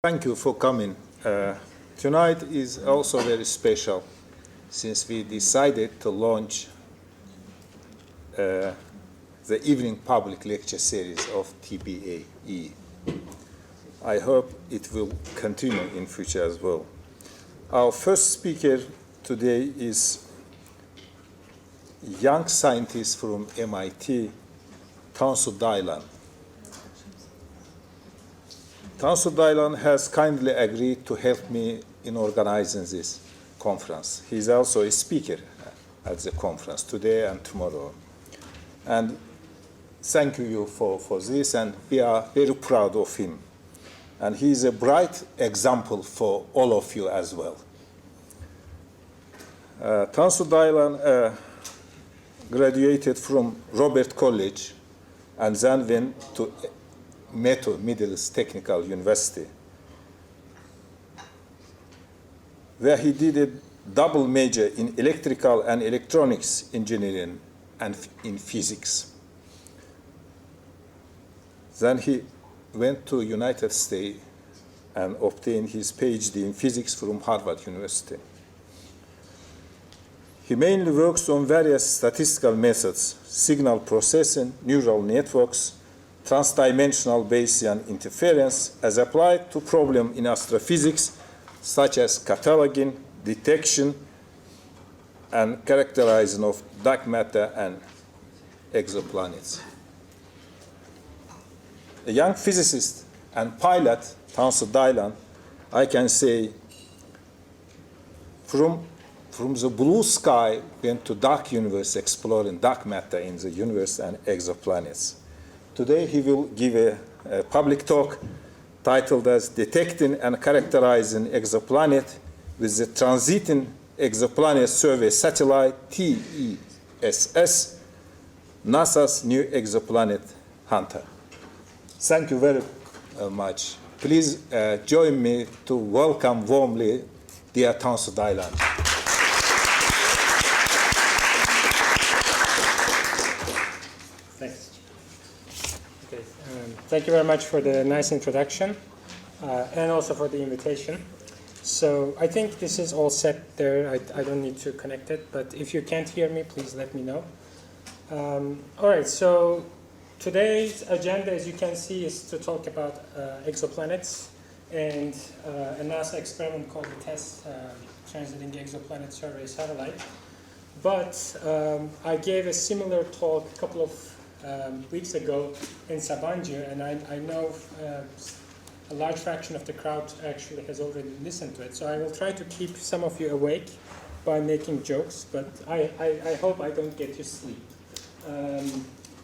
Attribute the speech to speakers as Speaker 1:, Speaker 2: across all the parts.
Speaker 1: Thank you for coming. Tonight is also very special since we decided to launch the evening public lecture series of TBAE. I hope it will continue in future as well. Our first speaker today is young scientist from MIT, Tansu Daylan. Tansu Daylan has kindly agreed to help me in organizing this conference. He's also a speaker at the conference today and tomorrow. And thank you for this, and we are very proud of him. And he's a bright example for all of you as well. Tansu Daylan graduated from Robert College and then went to Middle East Technical University, where he did a double major in electrical and electronics engineering and in physics. Then he went to United States and obtained his PhD in physics from Harvard University. He mainly works on various statistical methods, signal processing, neural networks, transdimensional Bayesian interference as applied to problems in astrophysics, such as cataloging, detection, and characterizing of dark matter and exoplanets. A young physicist and pilot, Tansu Daylan, I can say, from the blue sky went to dark universe exploring dark matter in the universe and exoplanets. Today he will give a public talk titled as Detecting and Characterizing Exoplanet with the Transiting Exoplanet Survey Satellite, TESS, NASA's new exoplanet hunter. Thank you very much. Please join me to welcome warmly dear Tansu Daylan.
Speaker 2: Thank you very much for the nice introduction and also for the invitation. So I think this is all set there. I don't need to connect it, but if you can't hear me, please let me know. All right, so today's agenda, as you can see, is to talk about exoplanets and a NASA experiment called the Tess, Transiting Exoplanet Survey Satellite. But I gave a similar talk a couple of weeks ago in Sabancı, and I know a large fraction of the crowd actually has already listened to it. So I will try to keep some of you awake by making jokes, but I hope I don't get you sleep.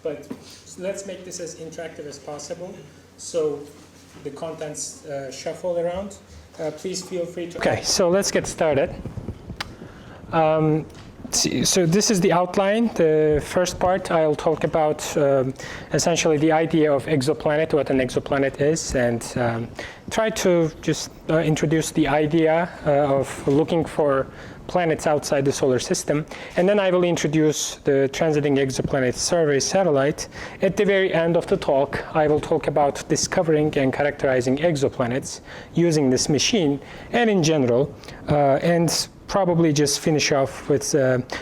Speaker 2: But let's make this as interactive as possible, so the contents shuffle around. Please feel free to... Okay, so let's get started. So this is the outline. The first part, I'll talk about essentially the idea of exoplanet, what an exoplanet is, and try to just introduce the idea of looking for planets outside the solar system. And then I will introduce the Transiting Exoplanet Survey Satellite. At the very end of the talk, I will talk about discovering and characterizing exoplanets using this machine and in general, and probably just finish off with,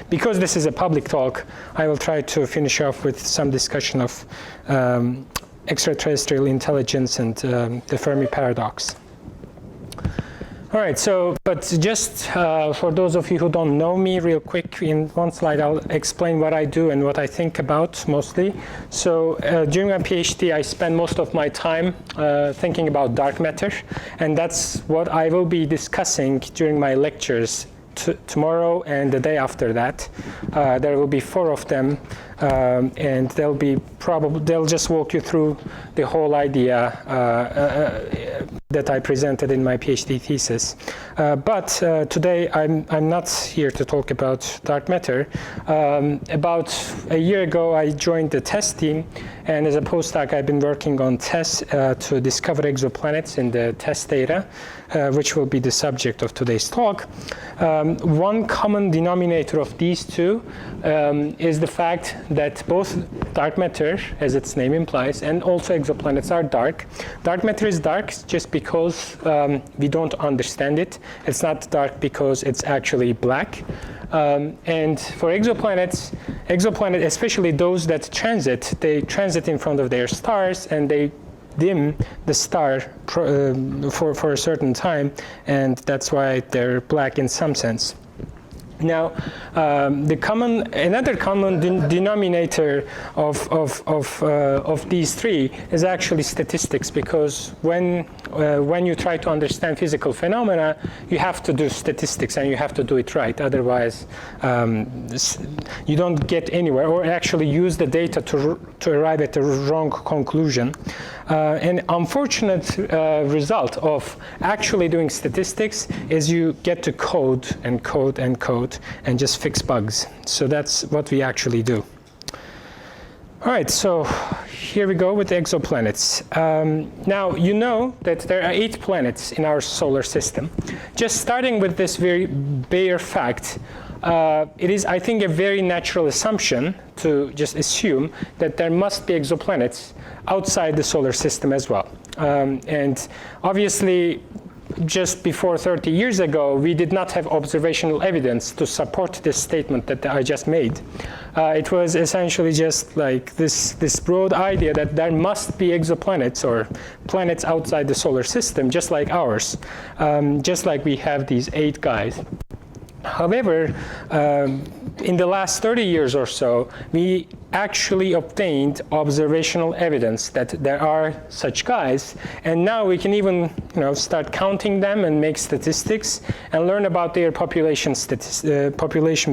Speaker 2: because this is a public talk, I will try to finish off with some discussion of extraterrestrial intelligence and the Fermi paradox. All right, so, but just for those of you who don't know me, real quick, in one slide I'll explain what I do and what I think about mostly. So during my PhD, I spend most of my time thinking about dark matter, and that's what I will be discussing during my lectures tomorrow and the day after that. There will be 4 of them, and they'll just walk you through the whole idea that I presented in my PhD thesis. But today I'm not here to talk about dark matter. About a year ago, I joined the Tess team, and as a postdoc, I've been working on Tess to discover exoplanets in the Tess data, which will be the subject of today's talk. One common denominator of these two is the fact that both dark matter, as its name implies, and also exoplanets are dark. Dark matter is dark just because because we don't understand it. It's not dark because it's actually black. And for exoplanets, especially those that transit, they transit in front of their stars and they dim the star for a certain time, and that's why they're black in some sense. Now, another common denominator of these three is actually statistics, because when you try to understand physical phenomena, you have to do statistics and you have to do it right. Otherwise, you don't get anywhere, or actually use the data to arrive at the wrong conclusion. An unfortunate result of actually doing statistics is you get to code and code and code and just fix bugs. So that's what we actually do. All right, so here we go with the exoplanets. Now, you know that there are 8 planets in our solar system. Just starting with this very bare fact, it is, I think, a very natural assumption to just assume that there must be exoplanets outside the solar system as well. And obviously, just before 30 years ago, we did not have observational evidence to support this statement that I just made. It was essentially just like this broad idea that there must be exoplanets or planets outside the solar system, just like ours, just like we have these 8 guys. However, in the last 30 years or so, we actually obtained observational evidence that there are such guys, and now we can even start counting them and make statistics and learn about their population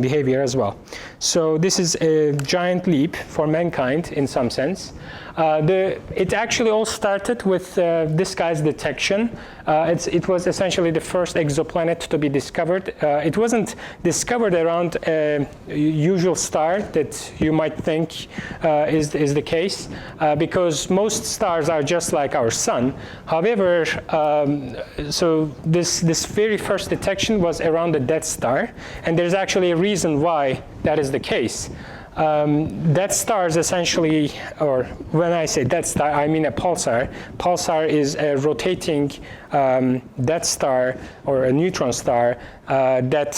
Speaker 2: behavior as well. So this is a giant leap for mankind in some sense. It actually all started with this guy's detection. It was essentially the first exoplanet to be discovered. It wasn't discovered around a usual star that you might think is the case, because most stars are just like our sun. However, so this very first detection was around the Death Star, and there's actually a reason why that is the case. Death stars essentially, or when I say Death Star, I mean a pulsar. Pulsar is a rotating Death Star or a neutron star that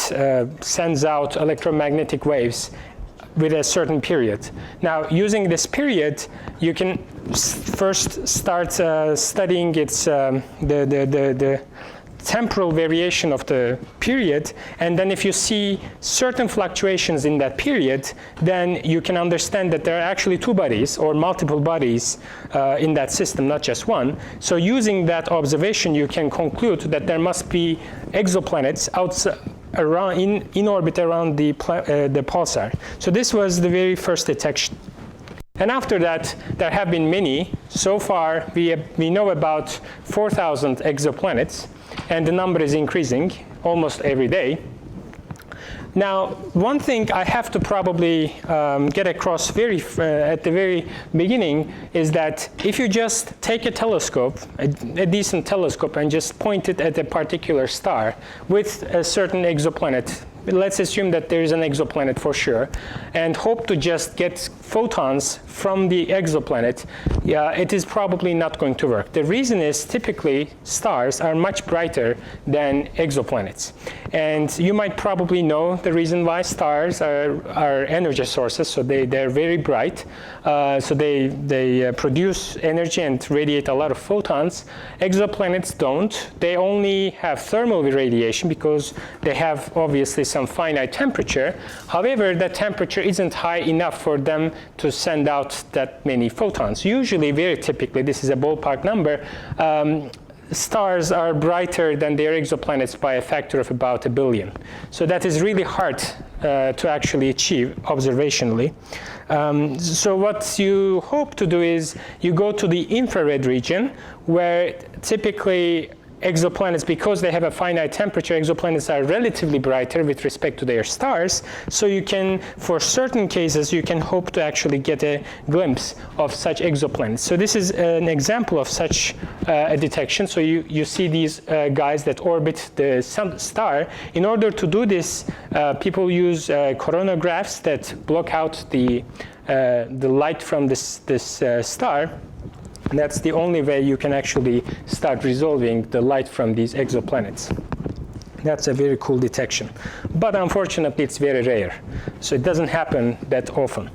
Speaker 2: sends out electromagnetic waves with a certain period. Now, using this period, you can first start studying its the temporal variation of the period, and then if you see certain fluctuations in that period, then you can understand that there are actually 2 bodies or multiple bodies in that system, not just one. So using that observation, you can conclude that there must be exoplanets outside, in orbit around the pulsar. So this was the very first detection. And after that, there have been many. So far, we know about 4,000 exoplanets, and the number is increasing almost every day. Now, one thing I have to probably get across at the very beginning is that if you just take a telescope, a decent telescope, and just point it at a particular star with a certain exoplanet, let's assume that there is an exoplanet for sure, and hope to just get photons from the exoplanet, it is probably not going to work. The reason is typically stars are much brighter than exoplanets. And you might probably know the reason why stars are energy sources, so they're very bright. So they produce energy and radiate a lot of photons. Exoplanets don't. They only have thermal radiation because they have obviously some finite temperature. However, that temperature isn't high enough for them to send out that many photons. Usually, very typically, this is a ballpark number, stars are brighter than their exoplanets by a factor of about 1 billion. So that is really hard to actually achieve observationally. So what you hope to do is you go to the infrared region, where typically exoplanets, because they have a finite temperature, exoplanets are relatively brighter with respect to their stars. So you can, for certain cases, you can hope to actually get a glimpse of such exoplanets. So this is an example of such a detection. So you see these guys that orbit the star. In order to do this, people use coronagraphs that block out the light from this star. And that's the only way you can actually start resolving the light from these exoplanets. That's a very cool detection. But unfortunately, it's very rare. So it doesn't happen that often.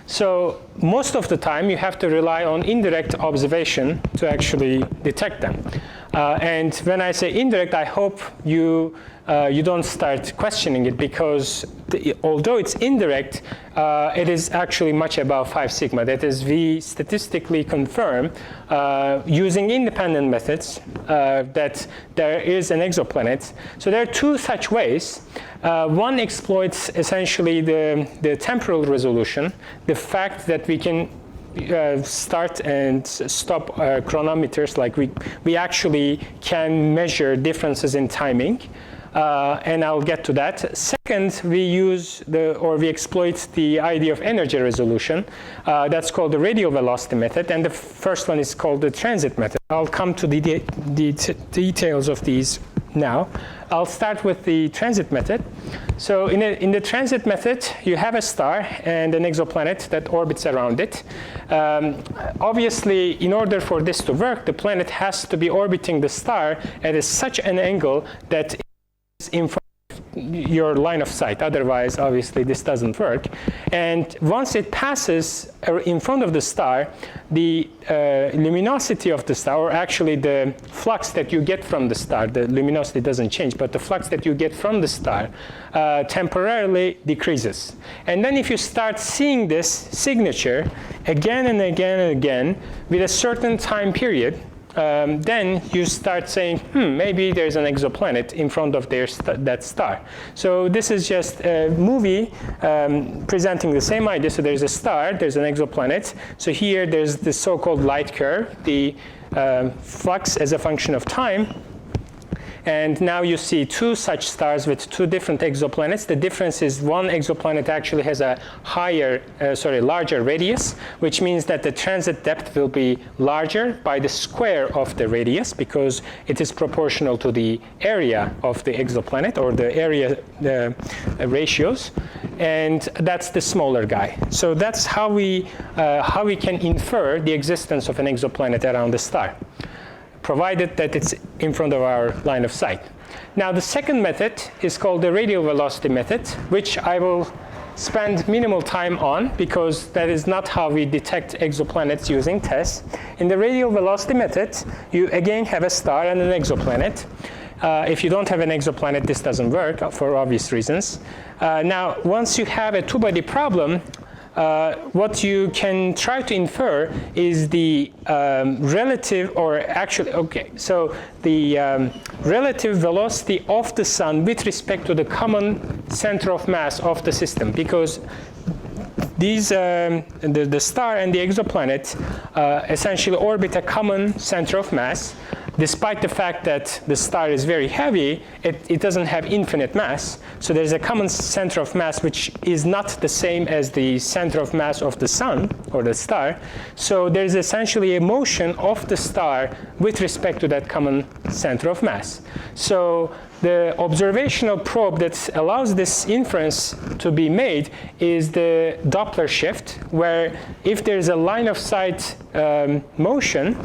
Speaker 2: So most of the time, you have to rely on indirect observation to actually detect them. And when I say indirect, I hope you don't start questioning it, because although it's indirect, it is actually much above 5 sigma. That is, we statistically confirm using independent methods that there is an exoplanet. So there are two such ways. One exploits essentially the temporal resolution, the fact that we can start and stop chronometers, like we actually can measure differences in timing. And I'll get to that. Second, we exploit the idea of energy resolution. That's called the radial velocity method, and the first one is called the transit method. I'll come to the details of these now. I'll start with the transit method. So in the transit method, you have a star and an exoplanet that orbits around it. Obviously, in order for this to work, the planet has to be orbiting the star at such an angle that in front of your line of sight. Otherwise, obviously, this doesn't work. And once it passes in front of the star, the luminosity of the star, or actually the flux that you get from the star, the luminosity doesn't change, but the flux that you get from the star temporarily decreases. And then if you start seeing this signature again and again and again with a certain time period, then you start saying, maybe there's an exoplanet in front of that star. So this is just a movie presenting the same idea. So there's a star, there's an exoplanet. So here there's the so-called light curve, the flux as a function of time. And now you see two such stars with two different exoplanets. The difference is one exoplanet actually has a larger radius, which means that the transit depth will be larger by the square of the radius, because it is proportional to the area of the exoplanet, or the area ratios. And that's the smaller guy. So that's how we can infer the existence of an exoplanet around the star, provided that it's in front of our line of sight. Now, the second method is called the radial velocity method, which I will spend minimal time on, because that is not how we detect exoplanets using Tess. In the radial velocity method, you again have a star and an exoplanet. If you don't have an exoplanet, this doesn't work for obvious reasons. Now, once you have a two-body problem, what you can try to infer is the relative, or actually, the relative velocity of the sun with respect to the common center of mass of the system, because these, the star and the exoplanet essentially orbit a common center of mass. Despite the fact that the star is very heavy, it doesn't have infinite mass. So there's a common center of mass which is not the same as the center of mass of the sun or the star. So there's essentially a motion of the star with respect to that common center of mass. So the observational probe that allows this inference to be made is the Doppler shift, where if there's a line of sight motion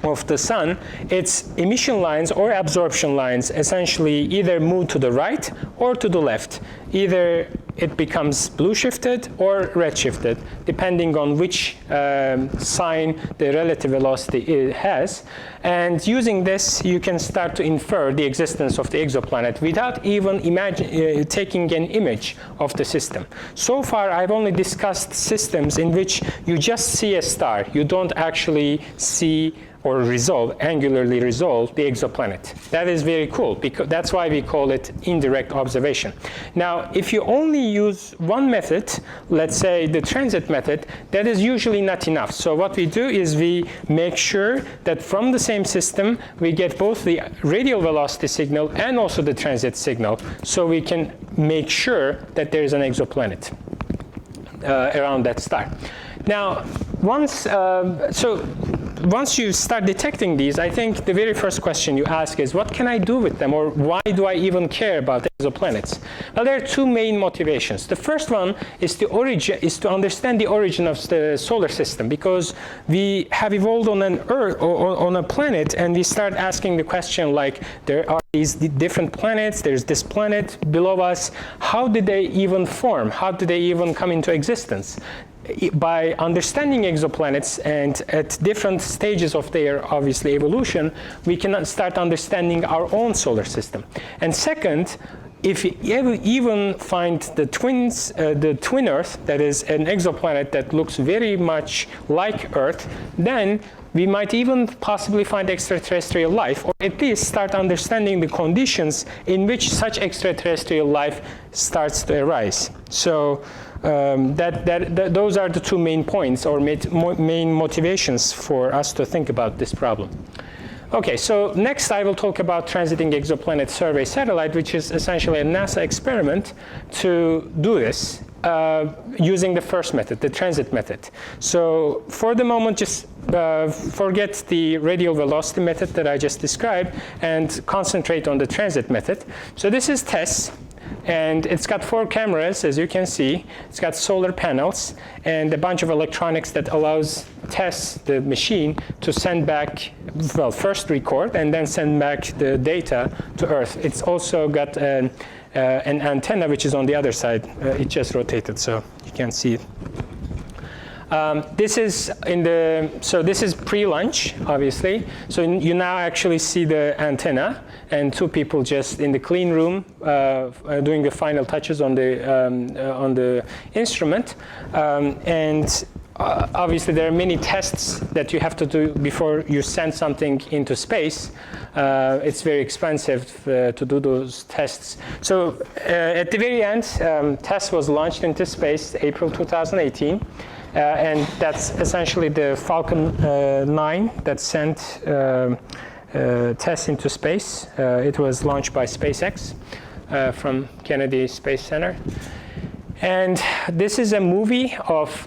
Speaker 2: of the sun, its emission lines or absorption lines essentially either move to the right or to the left. Either it becomes blue shifted or red shifted, depending on which sign the relative velocity it has. And using this, you can start to infer the existence of the exoplanet without even taking an image of the system. So far, I've only discussed systems in which you just see a star. You don't actually see or angularly resolve the exoplanet. That is very cool, because that's why we call it indirect observation. Now, if you only use one method, let's say the transit method, that is usually not enough. So what we do is we make sure that from the same system, we get both the radial velocity signal and also the transit signal, so we can make sure that there is an exoplanet around that star. Now, once you start detecting these, I think the very first question you ask is, what can I do with them, or why do I even care about exoplanets? Well, there are two main motivations. The first one is to understand the origin of the solar system, because we have evolved on an Earth or on a planet, and we start asking the question like, there are these different planets, there's this planet below us. How did they even form? How did they even come into existence? By understanding exoplanets and at different stages of their obviously evolution, we can start understanding our own solar system. And second, if you even find the twin Earth, that is an exoplanet that looks very much like Earth, then we might even possibly find extraterrestrial life, or at least start understanding the conditions in which such extraterrestrial life starts to arise. So those are the two main points, or main motivations for us to think about this problem. Okay, so next I will talk about Transiting Exoplanet Survey Satellite, which is essentially a NASA experiment to do this using the first method, the transit method. So for the moment, just forget the radial velocity method that I just described and concentrate on the transit method. So this is Tess. And it's got 4 cameras, as you can see. It's got solar panels and a bunch of electronics that allows Tess, the machine, to send back, well, first record and then send back the data to Earth. It's also got an antenna, which is on the other side. It just rotated, so you can see it. This is this is pre-launch, obviously. So you now actually see the antenna and 2 people just in the clean room doing the final touches on the instrument. Obviously, there are many tests that you have to do before you send something into space. It's very expensive to do those tests. So at the very end, Tess was launched into space April 2018. And that's essentially the Falcon 9 that sent Tess into space. It was launched by SpaceX from Kennedy Space Center. And this is a movie of 2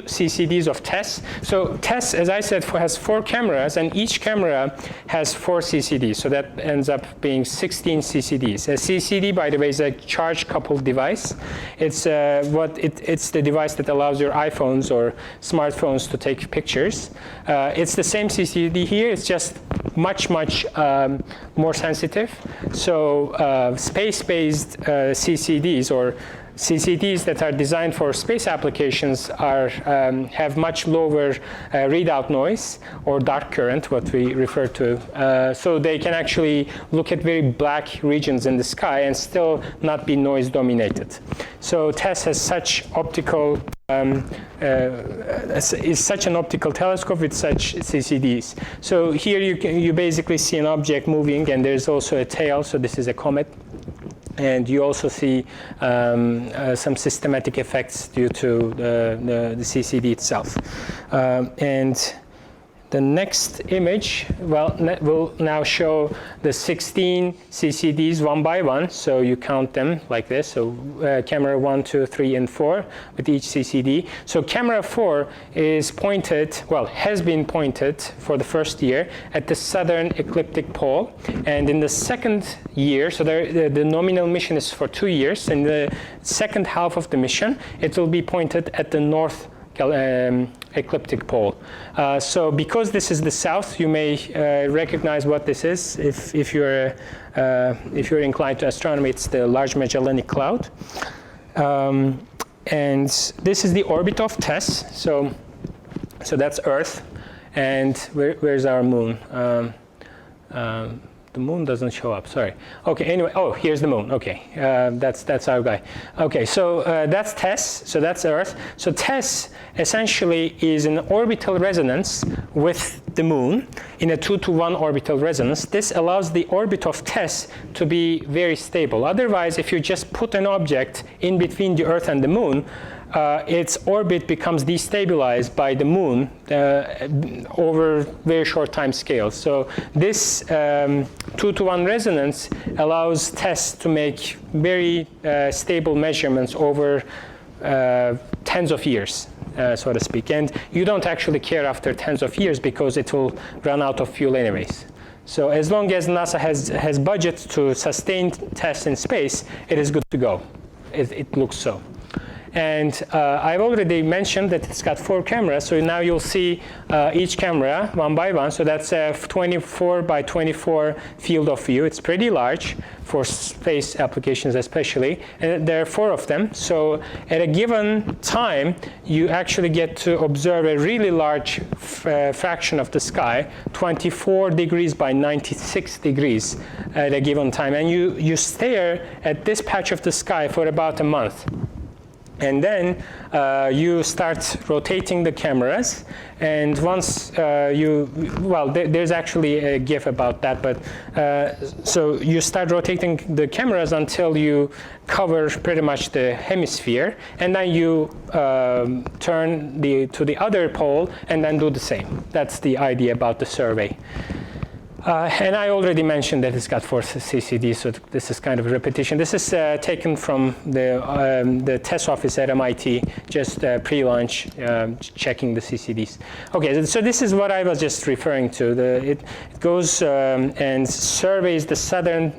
Speaker 2: CCDs of Tess. So Tess, as I said, has 4 cameras, and each camera has 4 CCDs. So that ends up being 16 CCDs. A CCD, by the way, is a charge-coupled device. It's it's the device that allows your iPhones or smartphones to take pictures. It's the same CCD here. It's just much more sensitive. So space-based CCDs, or CCDs that are designed for space applications, have much lower readout noise, or dark current, what we refer to. So they can actually look at very black regions in the sky and still not be noise dominated. So Tess has such optical is such an optical telescope with such CCDs. So here you basically see an object moving, and there's also a tail. So this is a comet. And you also see some systematic effects due to the CCD itself. And the next image, will now show the 16 CCDs one by one. So you count them like this. So camera 1, 2, 3, and 4 with each CCD. So camera 4 is pointed, has been pointed for the first year at the southern ecliptic pole. And in the second year, so the nominal mission is for 2 years. In the second half of the mission, it will be pointed at the north ecliptic pole. So because this is the south, you may recognize what this is. If you're inclined to astronomy, it's the Large Magellanic Cloud. And this is the orbit of Tess. So that's Earth. And where's our moon? The moon doesn't show up, sorry. Okay, anyway, here's the moon, okay. That's our guy. Okay, so that's Tess, so that's Earth. So Tess essentially is an orbital resonance with the moon in a 2-to-1 orbital resonance. This allows the orbit of Tess to be very stable. Otherwise, if you just put an object in between the Earth and the moon, its orbit becomes destabilized by the moon over very short time scales. So this 2-to-1 resonance allows Tess to make very stable measurements over tens of years, so to speak. And you don't actually care after tens of years because it will run out of fuel anyways. So as long as NASA has budget to sustain tests in space, it is good to go. It looks so. And I've already mentioned that it's got 4 cameras. So now you'll see each camera one by one. So that's a 24 by 24 field of view. It's pretty large for space applications especially. And there are 4 of them. So at a given time, you actually get to observe a really large fraction of the sky, 24 degrees by 96 degrees at a given time. And you stare at this patch of the sky for about a month. And then you start rotating the cameras, and once there's actually a GIF about that, but so you start rotating the cameras until you cover pretty much the hemisphere, and then you turn to the other pole and then do the same. That's the idea about the survey. And I already mentioned that it's got 4 CCDs, so this is kind of a repetition. This is taken from the Tess office at MIT, just pre-launch, checking the CCDs. Okay, so this is what I was just referring to. It goes and surveys the southern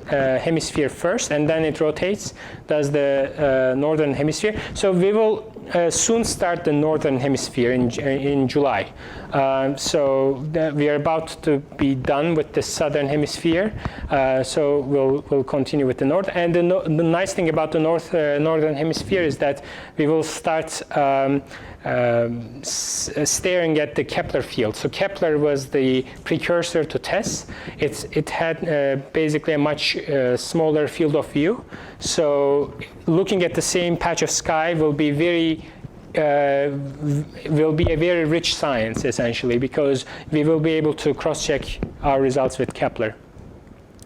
Speaker 2: hemisphere first, and then it rotates, does the northern hemisphere. So we will soon start the northern hemisphere in July. So we are about to be done with the southern hemisphere. So we'll continue with the north. And the nice thing about the northern hemisphere is that we will start staring at the Kepler field. So Kepler was the precursor to Tess. It had basically a much smaller field of view. So looking at the same patch of sky will be a very rich science, essentially, because we will be able to cross-check our results with Kepler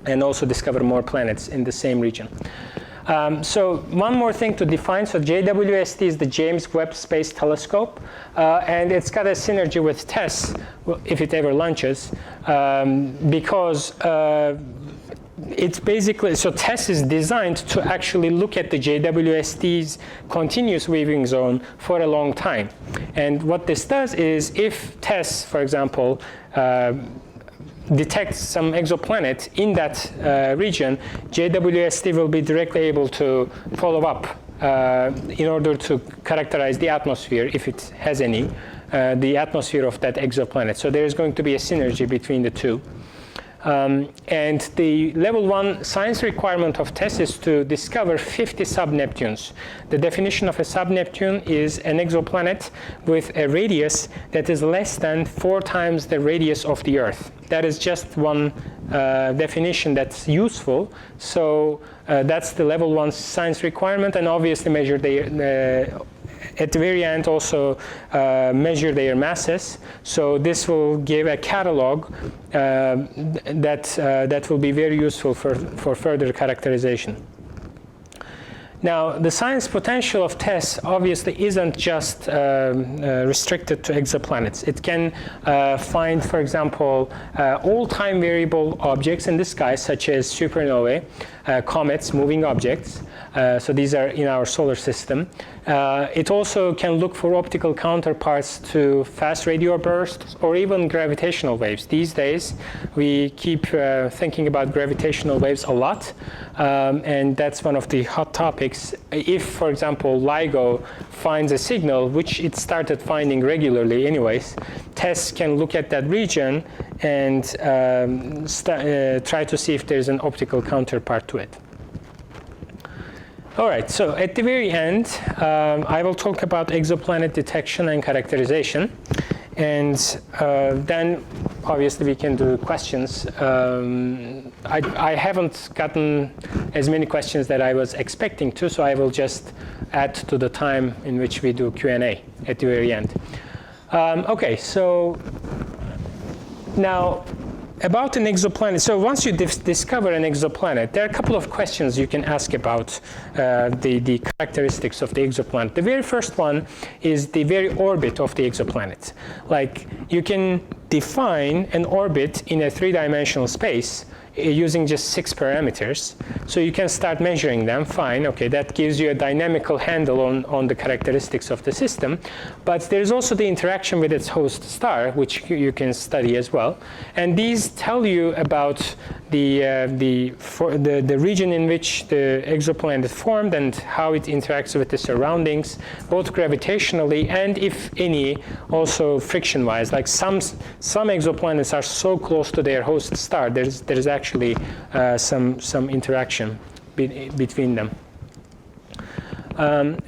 Speaker 2: and also discover more planets in the same region. So one more thing to define. So JWST is the James Webb Space Telescope, and it's got a synergy with Tess, if it ever launches, because it's basically, so Tess is designed to actually look at the JWST's continuous waving zone for a long time. And what this does is, if Tess, for example, detects some exoplanet in that region, JWST will be directly able to follow up in order to characterize the atmosphere, if it has any, the atmosphere of that exoplanet. So there is going to be a synergy between the two. And the level 1 science requirement of Tess is to discover 50 sub-Neptunes. The definition of a sub-Neptune is an exoplanet with a radius that is less than 4 times the radius of the Earth. That is just one definition that's useful. So that's the level 1 science requirement, and obviously measure at the very end also measure their masses. So this will give a catalog that will be very useful for further characterization. Now, the science potential of Tess obviously isn't just restricted to exoplanets. It can find, for example, all time variable objects in the sky, such as supernovae, comets, moving objects. So these are in our solar system. It also can look for optical counterparts to fast radio bursts or even gravitational waves. These days, we keep thinking about gravitational waves a lot, and that's one of the hot topics. If, for example, LIGO finds a signal, which it started finding regularly anyways, Tess can look at that region and try to see if there's an optical counterpart to it. All right, so at the very end, I will talk about exoplanet detection and characterization. And then, obviously, we can do questions. I haven't gotten as many questions that I was expecting to, so I will just add to the time in which we do Q&A at the very end. Okay, so now, about an exoplanet. So once you discover an exoplanet, there are a couple of questions you can ask about the characteristics of the exoplanet. The very first one is the very orbit of the exoplanet. Like, you can define an orbit in a 3-dimensional space using just 6 parameters. So you can start measuring them, fine, okay, that gives you a dynamical handle on the characteristics of the system. But there's also the interaction with its host star, which you can study as well. And these tell you about the region in which the exoplanet formed and how it interacts with the surroundings, both gravitationally and, if any, also friction-wise. Like some exoplanets are so close to their host star, there's actually some interaction between them.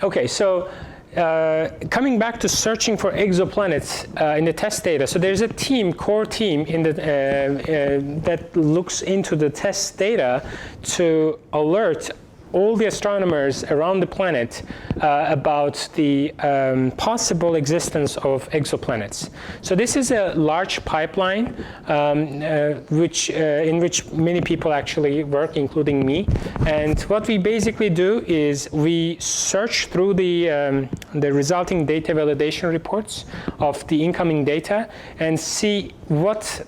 Speaker 2: Okay, so coming back to searching for exoplanets in the TESS data, so there's a core team in the, that looks into the TESS data to alert all the astronomers around the planet about the possible existence of exoplanets. So this is a large pipeline in which many people actually work, including me. And what we basically do is we search through the resulting data validation reports of the incoming data and see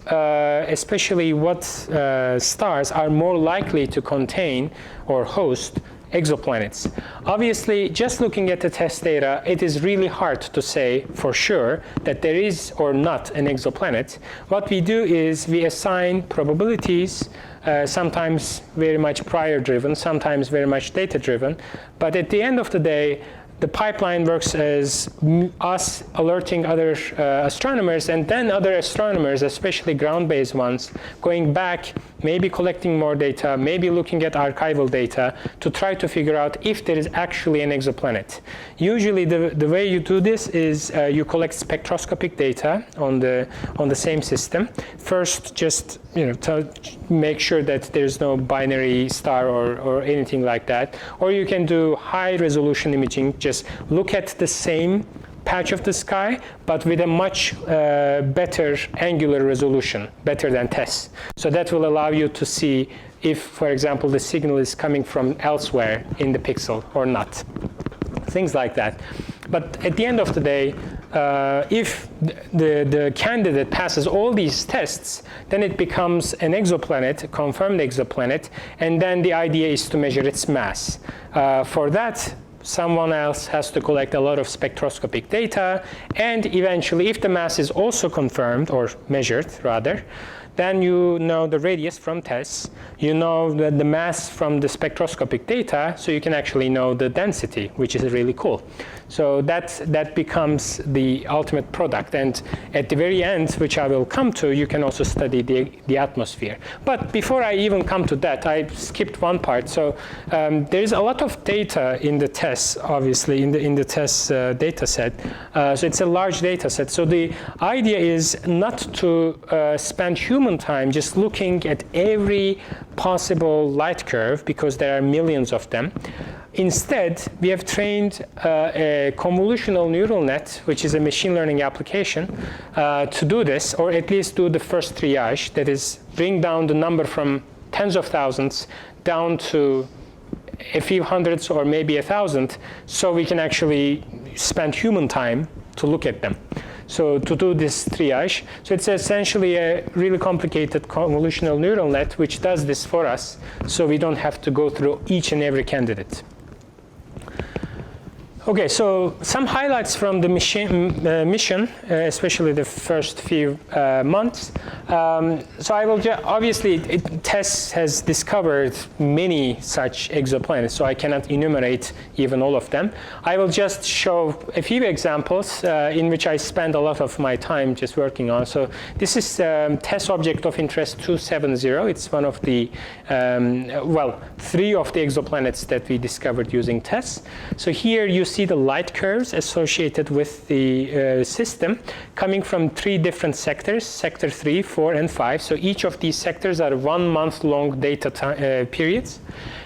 Speaker 2: especially what stars are more likely to contain or host exoplanets. Obviously, just looking at the TESS data, it is really hard to say for sure that there is or not an exoplanet. What we do is we assign probabilities, sometimes very much prior-driven, sometimes very much data-driven. But at the end of the day, the pipeline works as us alerting other astronomers, and then other astronomers, especially ground-based ones, going back, maybe collecting more data, maybe looking at archival data to try to figure out if there is actually an exoplanet. Usually the way you do this is you collect spectroscopic data on the same system. First, just to make sure that there's no binary star or anything like that. Or you can do high resolution imaging, just look at the same patch of the sky, but with a much better angular resolution, better than TESS. So that will allow you to see if, for example, the signal is coming from elsewhere in the pixel or not. Things like that. But at the end of the day, if the candidate passes all these tests, then it becomes an exoplanet, a confirmed exoplanet, and then the idea is to measure its mass. For that, someone else has to collect a lot of spectroscopic data, and eventually, if the mass is also confirmed, or measured rather, then you know the radius from TESS, you know the mass from the spectroscopic data, so you can actually know the density, which is really cool. So that becomes the ultimate product. And at the very end, which I will come to, you can also study the atmosphere. But before I even come to that, I skipped one part. So there is a lot of data in the TESS, obviously, in the TESS data set. So it's a large data set. So the idea is not to spend human time just looking at every possible light curve, because there are millions of them. Instead, we have trained a convolutional neural net, which is a machine learning application, to do this, or at least do the first triage, that is, bring down the number from tens of thousands down to a few hundreds or maybe 1,000, so we can actually spend human time to look at them. So to do this triage, so it's essentially a really complicated convolutional neural net which does this for us, so we don't have to go through each and every candidate. Okay, so some highlights from the mission, especially the first few months. So I will obviously, TESS has discovered many such exoplanets, so I cannot enumerate even all of them. I will just show a few examples in which I spend a lot of my time just working on. So this is TESS Object of Interest 270. It's one of the, 3 of the exoplanets that we discovered using TESS. So here you see the light curves associated with the system coming from 3 different sectors, sector 3, 4, and 5. So each of these sectors are 1 month long data periods.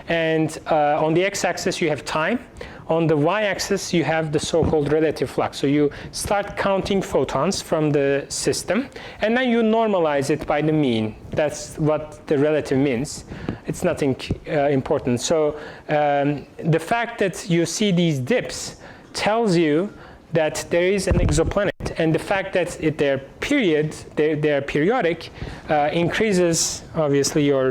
Speaker 2: And on the x-axis you have time. On the y-axis you have the so-called relative flux. So you start counting photons from the system, and then you normalize it by the mean. That's what the relative means. It's nothing important. So the fact that you see these dips tells you that there is an exoplanet, and the fact that their period, they're periodic, increases obviously your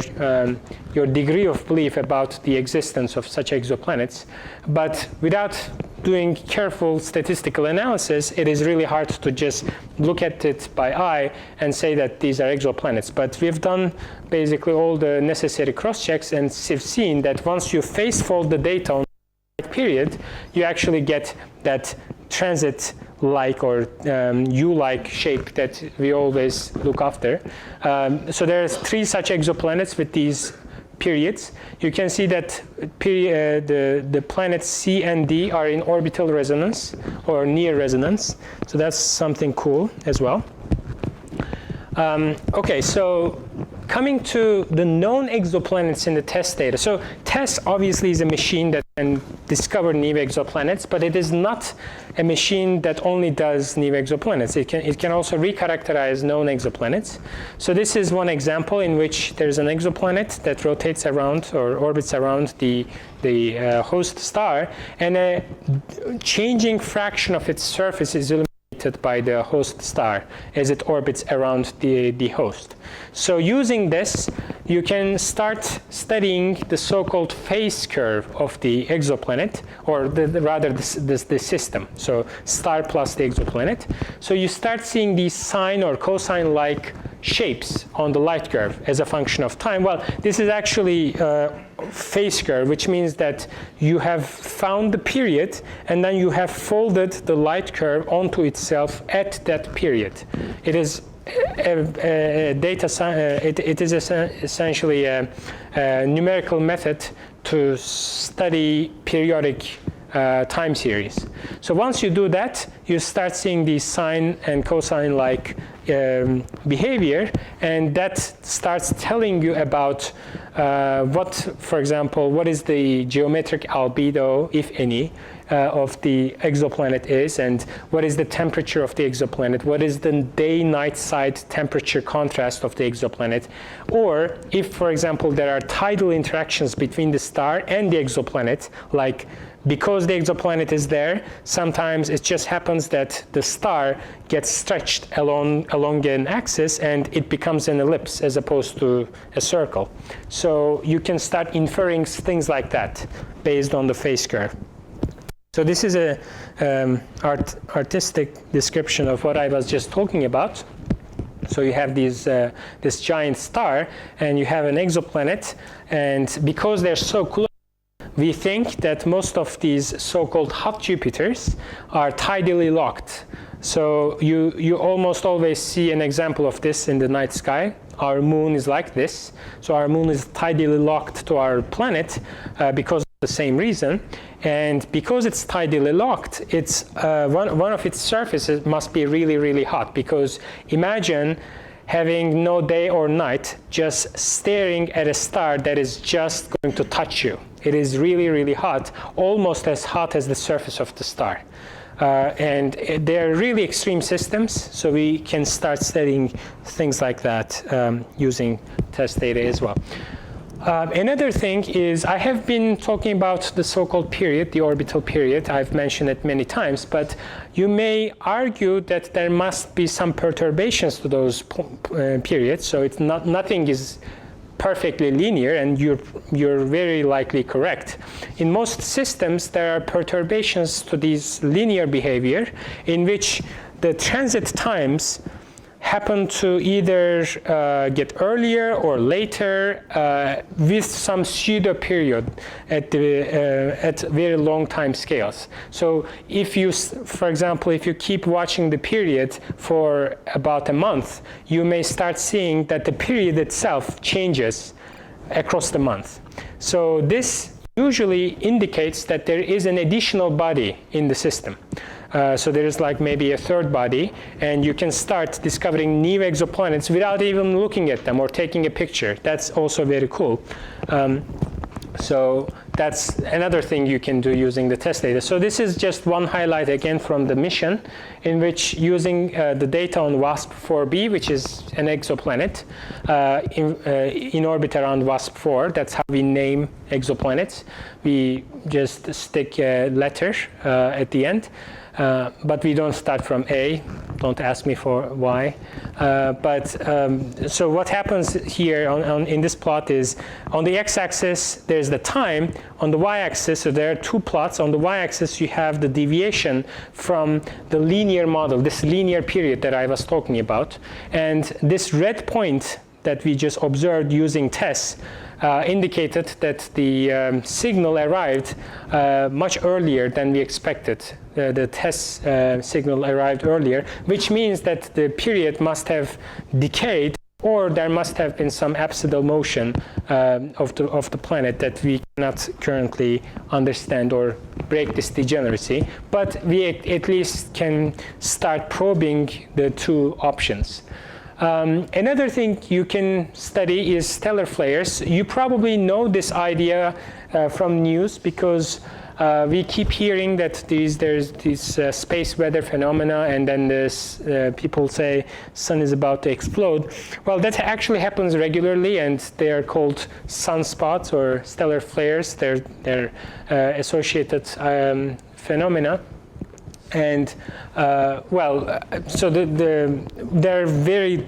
Speaker 2: degree of belief about the existence of such exoplanets. But without doing careful statistical analysis, it is really hard to just look at it by eye and say that these are exoplanets. But we've done basically all the necessary cross-checks, and we've seen that once you face-fold the data on the period, you actually get that transit-like or U-like shape that we always look after. So there's 3 such exoplanets with these periods. You can see that the planets C and D are in orbital resonance or near resonance. So that's something cool as well. Okay, so coming to the known exoplanets in the Tess data. So Tess obviously is a machine that can discover new exoplanets, but it is not a machine that only does new exoplanets. It can also recharacterize known exoplanets. So this is one example in which there's an exoplanet that rotates around or orbits around the host star, and a changing fraction of its surface is illuminated by the host star as it orbits around the host. So using this, you can start studying the so-called phase curve of the exoplanet, or rather the system. So star plus the exoplanet. So you start seeing these sine or cosine-like shapes on the light curve as a function of time. Well, this is actually phase curve, which means that you have found the period and then you have folded the light curve onto itself at that period. It is essentially a numerical method to study periodic time series. So once you do that, you start seeing these sine and cosine-like behavior, and that starts telling you about for example, what is the geometric albedo, if any, of the exoplanet is, and what is the temperature of the exoplanet, what is the day-night side temperature contrast of the exoplanet, or if, for example, there are tidal interactions between the star and the exoplanet, like because the exoplanet is there, sometimes it just happens that the star gets stretched along an axis and it becomes an ellipse as opposed to a circle. So you can start inferring things like that based on the phase curve. So this is a artistic description of what I was just talking about. So you have this giant star and you have an exoplanet, and because they're so close, we think that most of these so-called hot Jupiters are tidally locked. So you almost always see an example of this in the night sky. Our moon is like this. So our moon is tidally locked to our planet because of the same reason. And because it's tidally locked, it's one of its surfaces must be really, really hot, because imagine having no day or night, just staring at a star that is just going to touch you. It is really, really hot, almost as hot as the surface of the star. And they're really extreme systems, so we can start studying things like that using test data as well. Another thing is, I have been talking about the so-called period, the orbital period. I've mentioned it many times, but you may argue that there must be some perturbations to those periods. So it's nothing is perfectly linear, and you're very likely correct. In most systems, there are perturbations to this linear behavior in which the transit times happen to either get earlier or later with some pseudo period at very long time scales. So if you, for example, if you keep watching the period for about a month, you may start seeing that the period itself changes across the month. So this usually indicates that there is an additional body in the system. So there is like maybe a third body, and you can start discovering new exoplanets without even looking at them or taking a picture. That's also very cool. So that's another thing you can do using the test data. So this is just one highlight again from the mission, in which using the data on WASP-4b, which is an exoplanet in orbit around WASP-4. That's how we name exoplanets. We just stick a letter at the end. But we don't start from A. Don't ask me for why. So what happens here in this plot is, on the x-axis, there's the time. On the y-axis, so there are two plots. On the y-axis, you have the deviation from the linear model, this linear period that I was talking about. And this red point that we just observed using Tess indicated that the signal arrived much earlier than we expected. The Tess signal arrived earlier, which means that the period must have decayed, or there must have been some apsidal motion of the planet that we cannot currently understand or break this degeneracy. But we at least can start probing the two options. Another thing you can study is stellar flares. You probably know this idea from news, because we keep hearing that there's these space weather phenomena, and then people say sun is about to explode. Well, that actually happens regularly, and they are called sunspots or stellar flares. They're associated phenomena. And so they're very,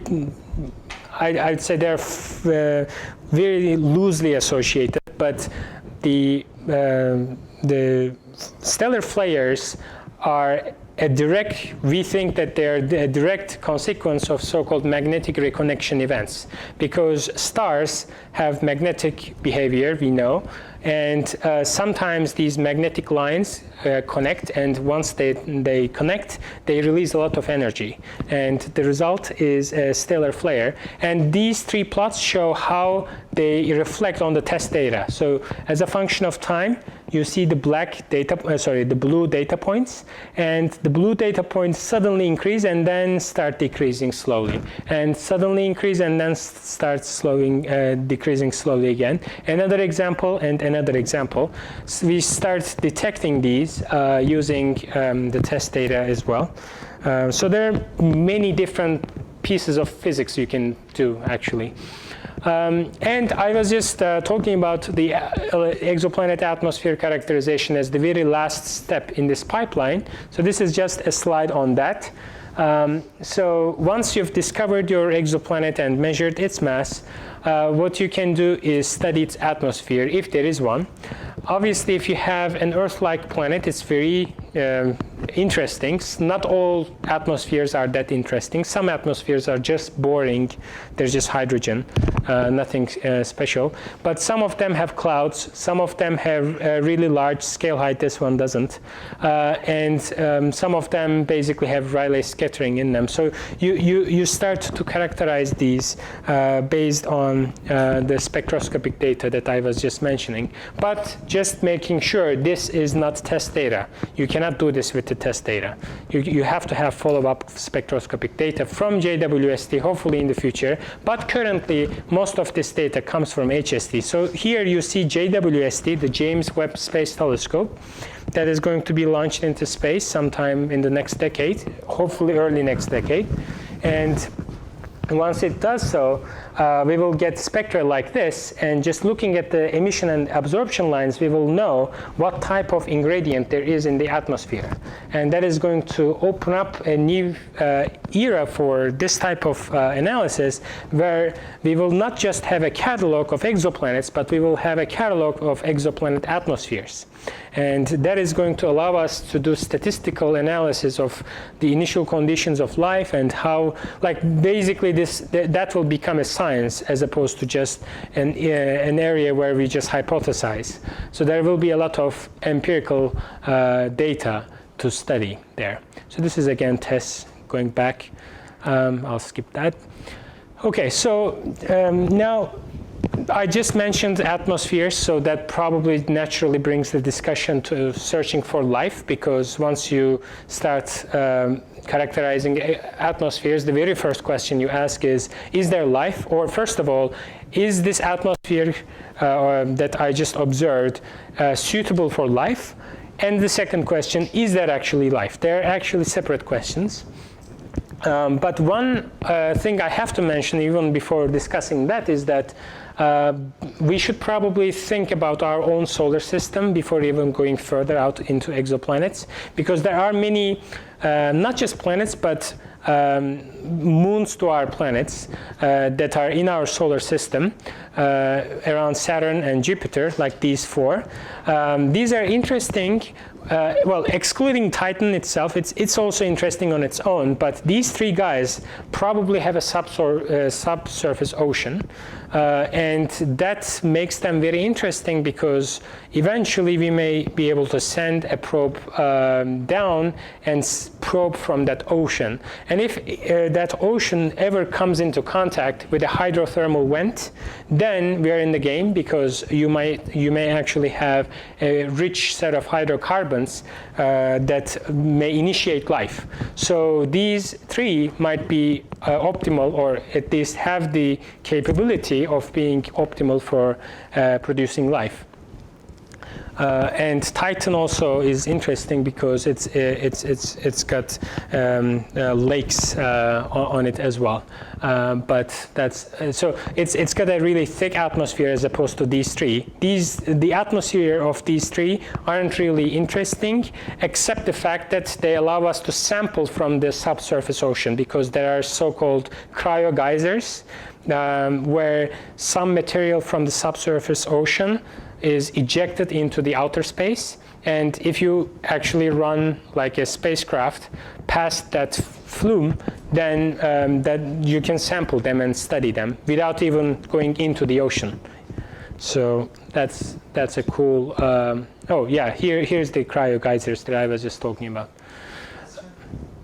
Speaker 2: I'd say they're very loosely associated, but the stellar flares are we think that they're a direct consequence of so-called magnetic reconnection events, because stars have magnetic behavior, we know, and sometimes these magnetic lines connect, and once they connect, they release a lot of energy, and the result is a stellar flare. And these three plots show how they reflect on the test data. So as a function of time, you see the blue data points, and the blue data points suddenly increase and then start decreasing slowly, and suddenly increase and then start decreasing slowly again. Another example and another example. So we start detecting these using the test data as well. So there are many different pieces of physics you can do, actually. And I was just talking about the exoplanet atmosphere characterization as the very last step in this pipeline. So this is just a slide on that. So once you've discovered your exoplanet and measured its mass, what you can do is study its atmosphere, if there is one. Obviously, if you have an Earth-like planet, it's very interesting. Not all atmospheres are that interesting. Some atmospheres are just boring. There's just hydrogen, nothing special. But some of them have clouds. Some of them have a really large scale height. This one doesn't. And some of them basically have Rayleigh scattering in them. So you start to characterize these based on the spectroscopic data that I was just mentioning. But just making sure this is not test data. You cannot do this with the test data. You have to have follow-up spectroscopic data from JWST, hopefully in the future. But currently, most of this data comes from HST. So here you see JWST, the James Webb Space Telescope, that is going to be launched into space sometime in the next decade, hopefully early next decade. And once it does so, we will get spectra like this, and just looking at the emission and absorption lines, we will know what type of ingredient there is in the atmosphere. And that is going to open up a new era for this type of analysis, where we will not just have a catalog of exoplanets, but we will have a catalog of exoplanet atmospheres. And that is going to allow us to do statistical analysis of the initial conditions of life, and how, basically that will become a science as opposed to just an area where we just hypothesize. So there will be a lot of empirical data to study there. So this is again Tess going back. I'll skip that. Okay, so now I just mentioned atmospheres, so that probably naturally brings the discussion to searching for life, because once you start characterizing atmospheres, the very first question you ask is there life? Or first of all, is this atmosphere that I just observed suitable for life? And the second question, is there actually life? They're actually separate questions. But one thing I have to mention even before discussing that is that we should probably think about our own solar system before even going further out into exoplanets, because there are many, not just planets, but moons to our planets that are in our solar system around Saturn and Jupiter, like these four. These are interesting. Well, excluding Titan itself, it's also interesting on its own, but these three guys probably have a subsurface ocean, and that makes them very interesting because eventually we may be able to send a probe down and probe from that ocean. And if that ocean ever comes into contact with a hydrothermal vent, then we are in the game, because you may actually have a rich set of hydrocarbons that may initiate life. So these three might be optimal, or at least have the capability of being optimal for producing life. And Titan also is interesting because it's got lakes on it as well. But that's so it's got a really thick atmosphere as opposed to these three. The atmosphere of these three aren't really interesting, except the fact that they allow us to sample from the subsurface ocean, because there are so-called cryogeysers where some material from the subsurface ocean is ejected into the outer space, and if you actually run like a spacecraft past that flume, then that you can sample them and study them without even going into the ocean. So that's a cool. Oh yeah, here's the cryogeysers that I was just talking about.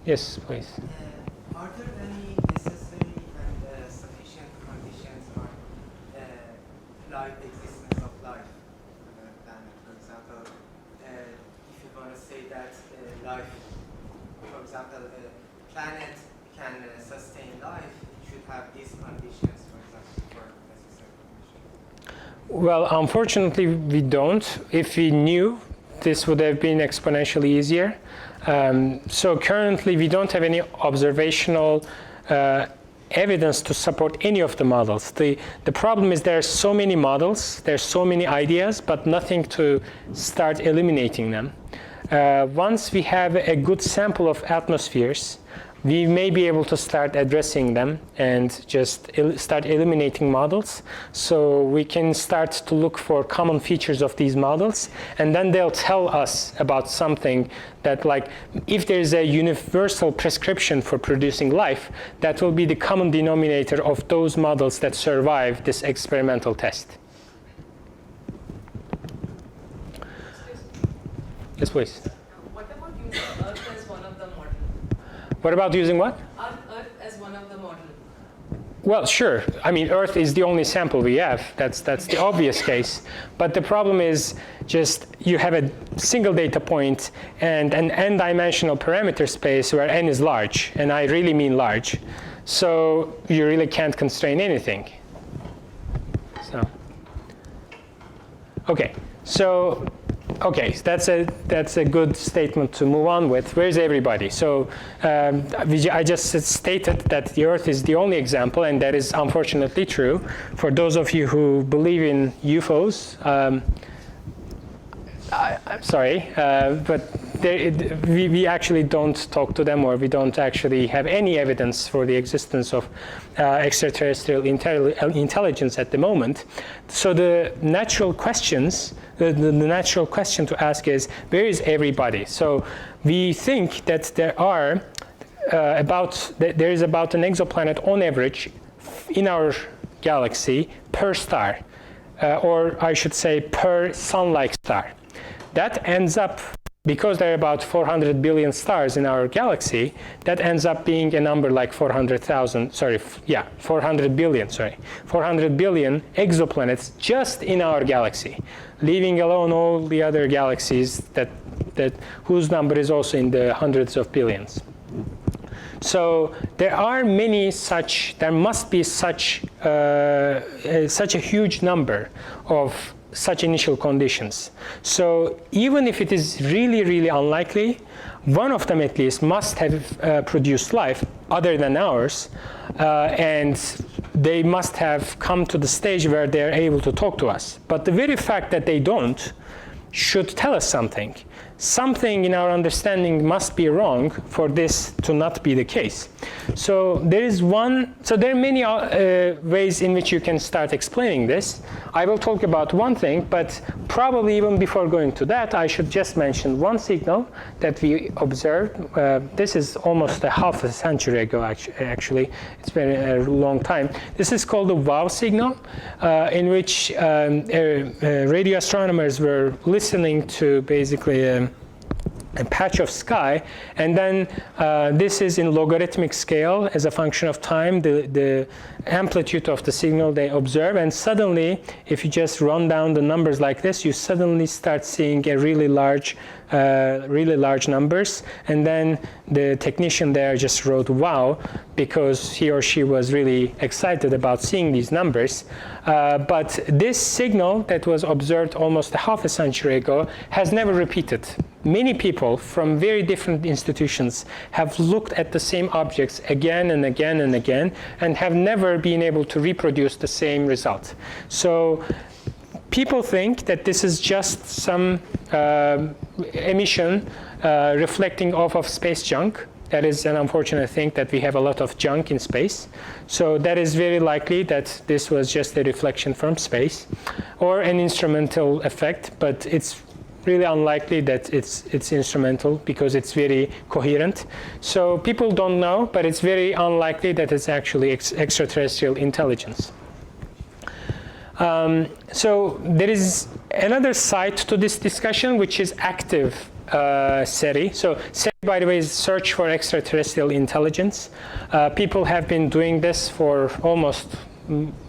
Speaker 2: Yes, please.
Speaker 3: Are there any necessary and sufficient conditions for life existence of life on a planet? For example, if you want to say that life, for example, a planet can sustain life, it should have these conditions, for example, for necessary conditions.
Speaker 2: Well, unfortunately, we don't. If we knew, this would have been exponentially easier. So currently, we don't have any observational evidence to support any of the models. The problem is there are so many models, there's so many ideas, but nothing to start eliminating them. Once we have a good sample of atmospheres, we may be able to start addressing them and just start eliminating models. So we can start to look for common features of these models, and then they'll tell us about something that, like, if there's a universal prescription for producing life, that will be the common denominator of those models that survive this experimental test. Yes, please.
Speaker 4: What about using Earth as one of the models?
Speaker 2: What about using what?
Speaker 4: Earth as one of the models.
Speaker 2: Well, sure. I mean, Earth is the only sample we have. That's the obvious case. But the problem is just you have a single data point and an n-dimensional parameter space where n is large, and I really mean large. So you really can't constrain anything. So, okay. So, okay, that's a good statement to move on with. Where's everybody? So I just stated that the Earth is the only example, and that is unfortunately true. For those of you who believe in UFOs, I'm sorry, but we actually don't talk to them, or we don't actually have any evidence for the existence of extraterrestrial intelligence at the moment. So the natural questions, the natural question to ask is, where is everybody? So we think that there is about an exoplanet on average in our galaxy per star, or I should say per sun-like star. That ends up, because there are about 400 billion stars in our galaxy, that ends up being a number like 400 billion exoplanets just in our galaxy, leaving alone all the other galaxies that whose number is also in the hundreds of billions. So there are many such, there must be such a huge number of such initial conditions. So even if it is really, really unlikely, one of them at least must have produced life other than ours, and they must have come to the stage where they're able to talk to us. But the very fact that they don't should tell us something. Something in our understanding must be wrong for this to not be the case. So there are many ways in which you can start explaining this. I will talk about one thing, but probably even before going to that, I should just mention one signal that we observed. This is almost a half a century ago, actually. It's been a long time. This is called the WOW signal, in which radio astronomers were listening to basically a patch of sky, and then this is in logarithmic scale as a function of time, the amplitude of the signal they observe, and suddenly, if you just run down the numbers like this, you suddenly start seeing a really large numbers, and then the technician there just wrote wow, because he or she was really excited about seeing these numbers. But this signal that was observed almost a half a century ago has never repeated. Many people from very different institutions have looked at the same objects again and again and again, and have never been able to reproduce the same result. So people think that this is just some emission reflecting off of space junk. That is an unfortunate thing, that we have a lot of junk in space. So that is very likely that this was just a reflection from space or an instrumental effect, but it's really unlikely that it's instrumental because it's very coherent. So people don't know, but it's very unlikely that it's actually extraterrestrial intelligence. So there is another side to this discussion, which is active SERI. So SERI, by the way, is search for extraterrestrial intelligence. People have been doing this for almost,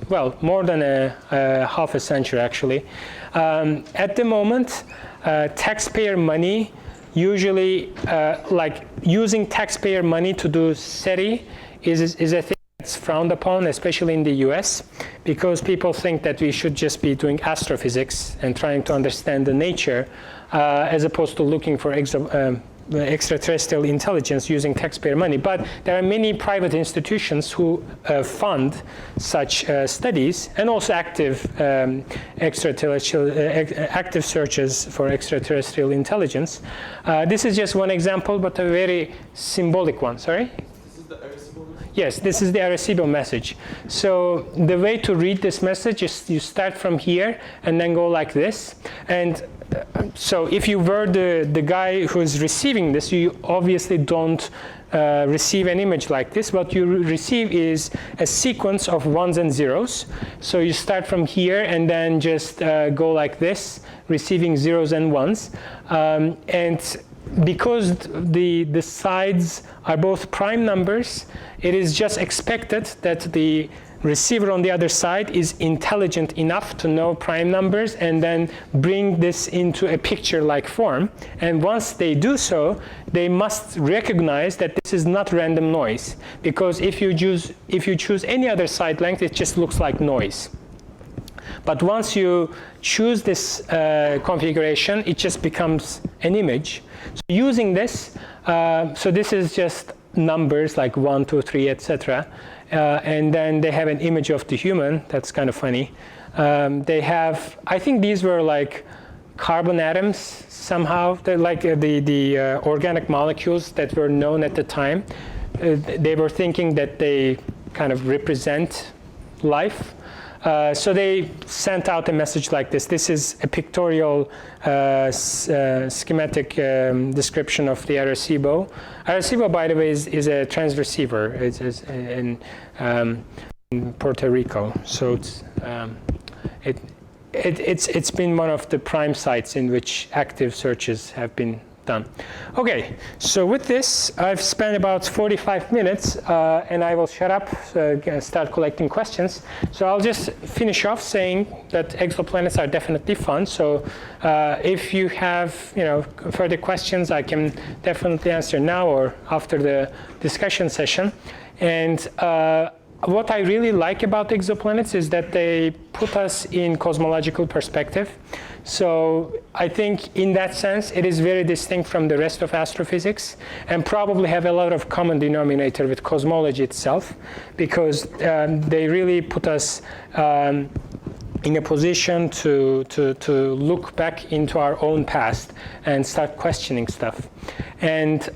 Speaker 2: well, more than a half a century, actually. At the moment, taxpayer money, usually like using taxpayer money to do SERI is a thing that's frowned upon, especially in the US, because people think that we should just be doing astrophysics and trying to understand the nature, as opposed to looking for extraterrestrial intelligence using taxpayer money. But there are many private institutions who fund such studies, and also active active searches for extraterrestrial intelligence. This is just one example, but a very symbolic one. Sorry?
Speaker 5: This is the Arecibo message?
Speaker 2: Yes, this is the Arecibo message. So the way to read this message is you start from here and then go like this. And so if you were the guy who's receiving this, you obviously don't receive an image like this. What you receive is a sequence of ones and zeros. So you start from here and then just go like this, receiving zeros and ones. And because the sides are both prime numbers, it is just expected that the receiver on the other side is intelligent enough to know prime numbers and then bring this into a picture-like form. And once they do so, they must recognize that this is not random noise, because if you choose any other side length, it just looks like noise. But once you choose this configuration, it just becomes an image. So using this, so this is just numbers like 1, 2, 3, etc. And then they have an image of the human. That's kind of funny. They have, I think these were like carbon atoms somehow. They're like the organic molecules that were known at the time. They were thinking that they kind of represent life. So they sent out a message like this. This is a pictorial schematic description of the Arecibo. Arecibo, by the way, is a transceiver. It's in Puerto Rico. So it's been one of the prime sites in which active searches have been done. Okay, so with this, I've spent about 45 minutes, and I will shut up and start collecting questions. So I'll just finish off saying that exoplanets are definitely fun. So if you have further questions, I can definitely answer now or after the discussion session. And what I really like about exoplanets is that they put us in cosmological perspective. So I think in that sense, it is very distinct from the rest of astrophysics and probably have a lot of common denominator with cosmology itself, because they really put us in a position to look back into our own past and start questioning stuff. And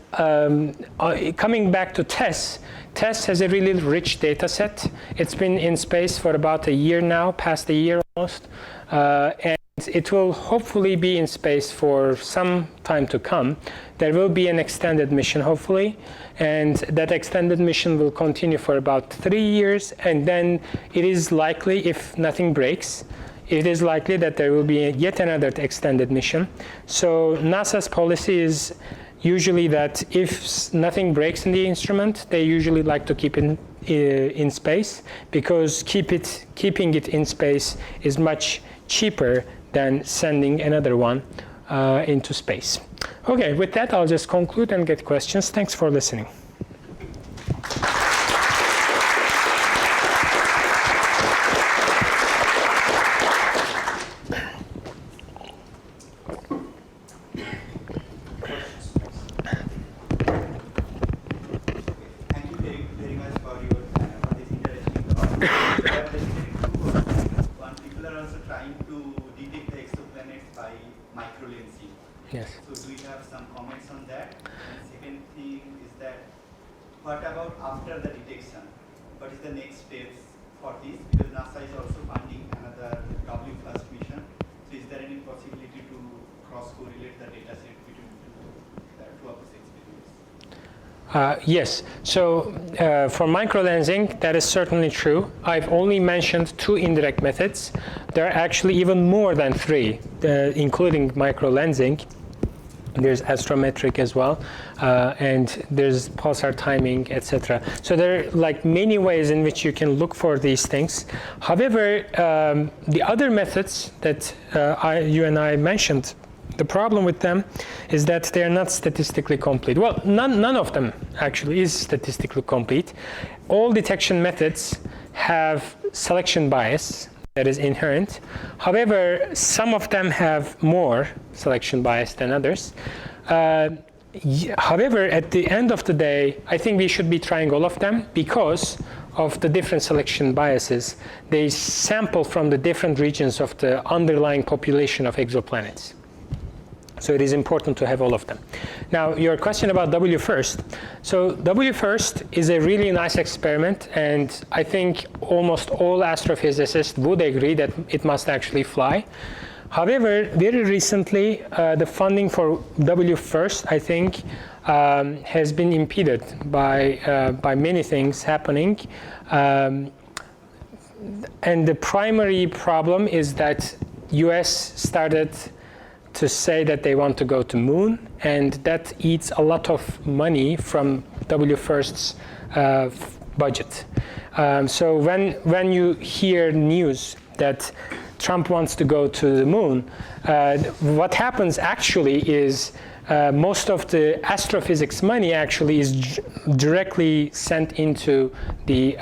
Speaker 2: coming back to Tess, Tess has a really rich data set. It's been in space for about a year now, past a year almost. And it will hopefully be in space for some time to come. There will be an extended mission, hopefully. And that extended mission will continue for about 3 years. And then it is likely, if nothing breaks, it is likely that there will be yet another extended mission. So NASA's policy is usually that if nothing breaks in the instrument, they usually like to keep it in space, because keeping it in space is much cheaper than sending another one into space. Okay, with that, I'll just conclude and get questions. Thanks for listening. Yes.
Speaker 5: So do you have some comments on that? And second thing is that, what about after the detection? What is the next steps for this? Because NASA is also funding another W first mission. So is there any possibility to cross-correlate the data set between two of these experiments?
Speaker 2: Yes. So for microlensing, that is certainly true. I've only mentioned 2 indirect methods. There are actually even more than 3, including microlensing. There's astrometric as well, and there's pulsar timing, etc. So there are like many ways in which you can look for these things. However, the other methods that you and I mentioned, the problem with them is that they are not statistically complete. Well, none of them actually is statistically complete. All detection methods have selection bias that is inherent. However, some of them have more selection bias than others. However, at the end of the day, I think we should be trying all of them because of the different selection biases. They sample from the different regions of the underlying population of exoplanets. So it is important to have all of them. Now, your question about WFIRST. So WFIRST is a really nice experiment, and I think almost all astrophysicists would agree that it must actually fly. However, very recently, the funding for WFIRST, I think, has been impeded by many things happening. And the primary problem is that US started to say that they want to go to moon, and that eats a lot of money from WFIRST's budget. So when you hear news that Trump wants to go to the moon, what happens actually is most of the astrophysics money actually is directly sent into the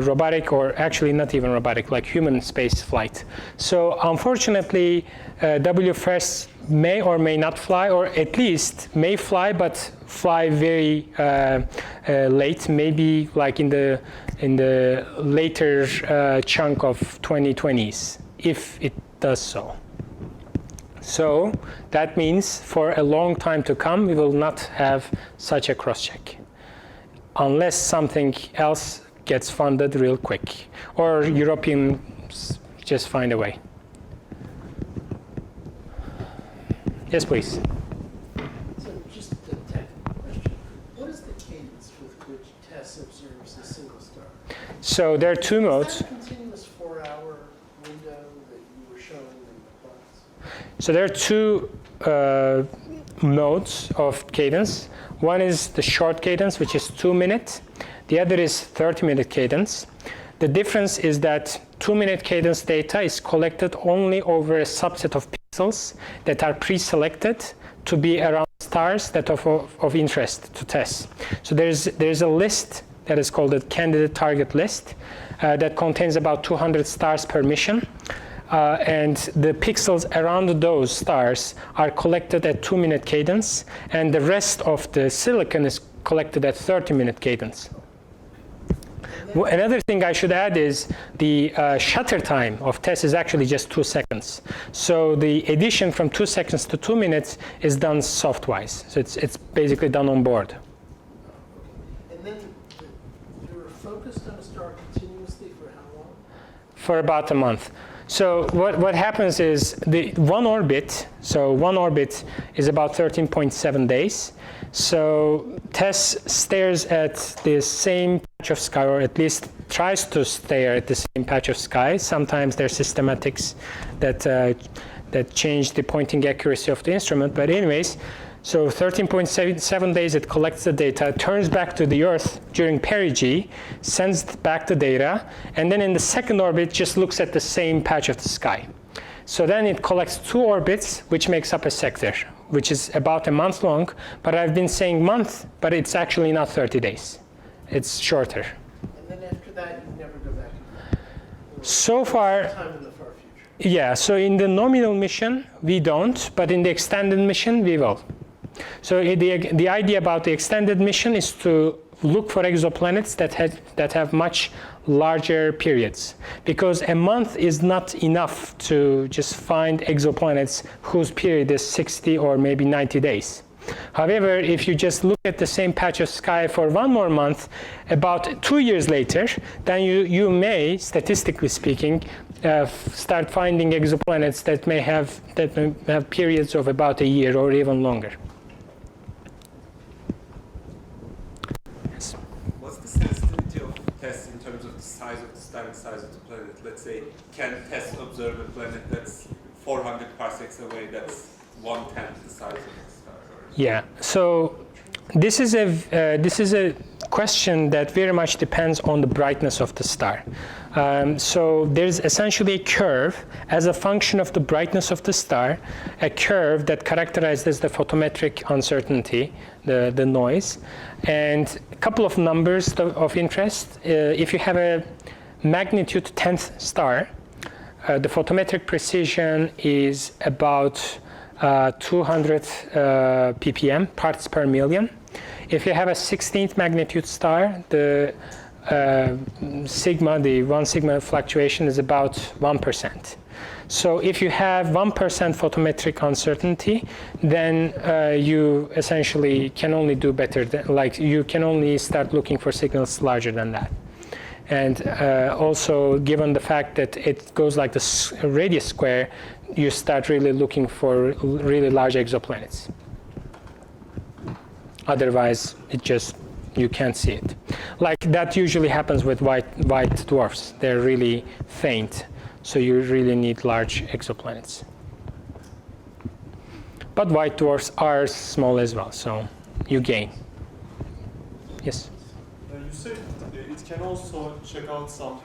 Speaker 2: robotic, or actually not even robotic, like human space flight. So unfortunately, WFIRST may or may not fly, or at least may fly, but fly very late, maybe like in the later chunk of 2020s, if it does so. So that means for a long time to come, we will not have such a cross-check, unless something else gets funded real quick, or Europeans just find a way. Yes, please.
Speaker 6: So just a technical question. What is the cadence with which Tess observes a single star?
Speaker 2: So there are 2 modes.
Speaker 6: Is that a continuous 4-hour window that you were showing in the plots?
Speaker 2: So there are 2 modes of cadence. One is the short cadence, which is 2 minutes. The other is 30-minute cadence. The difference is that 2-minute cadence data is collected only over a subset of pixels that are pre-selected to be around stars that are of interest to Tess. So there's a list that is called a candidate target list that contains about 200 stars per mission. And the pixels around those stars are collected at 2-minute cadence, and the rest of the silicon is collected at 30-minute cadence. Another thing I should add is the shutter time of Tess is actually just 2 seconds. So the addition from 2 seconds to 2 minutes is done softwise. So it's basically done on board.
Speaker 6: And then you were focused on a star continuously for how long?
Speaker 2: For about a month. So what happens is the one orbit is about 13.7 days. So Tess stares at the same patch of sky, or at least tries to stare at the same patch of sky. Sometimes there are systematics that change the pointing accuracy of the instrument. But anyways, so 13.7 days it collects the data, turns back to the Earth during perigee, sends back the data, and then in the second orbit just looks at the same patch of the sky. So then it collects 2 orbits, which makes up a sector, which is about a month long. But I've been saying month, but it's actually not 30 days. It's shorter.
Speaker 6: And then after that, you never go back again?
Speaker 2: So far,
Speaker 6: Time in the far future?
Speaker 2: yeah, so in the nominal mission, we don't, but in the extended mission, we will. So the idea about the extended mission is to look for exoplanets that have much larger periods, because a month is not enough to just find exoplanets whose period is 60 or maybe 90 days. However, if you just look at the same patch of sky for 1 more month, about 2 years later, then you may, statistically speaking, start finding exoplanets that may have periods of about a year or even longer.
Speaker 7: What's the sensitivity of Tess in terms of the size of the star and size of the planet? Let's say, can Tess observe a planet that's 400 parsecs away, that's 1/10 the size of the star?
Speaker 2: Yeah, so this is a question that very much depends on the brightness of the star. So there's essentially a curve as a function of the brightness of the star, a curve that characterizes the photometric uncertainty, the noise, and a couple of numbers of interest. If you have a magnitude 10th star, the photometric precision is about 200 ppm, parts per million. If you have a 16th magnitude star, the sigma, the 1 sigma fluctuation is about 1%. So if you have 1% photometric uncertainty, then you essentially can only do better than, like, you can only start looking for signals larger than that. And also, given the fact that it goes like the radius square, you start really looking for really large exoplanets. Otherwise, you can't see it. Like that usually happens with white dwarfs. They're really faint, so you really need large exoplanets. But white dwarfs are small as well, so you gain. Yes?
Speaker 8: You said it can also check out some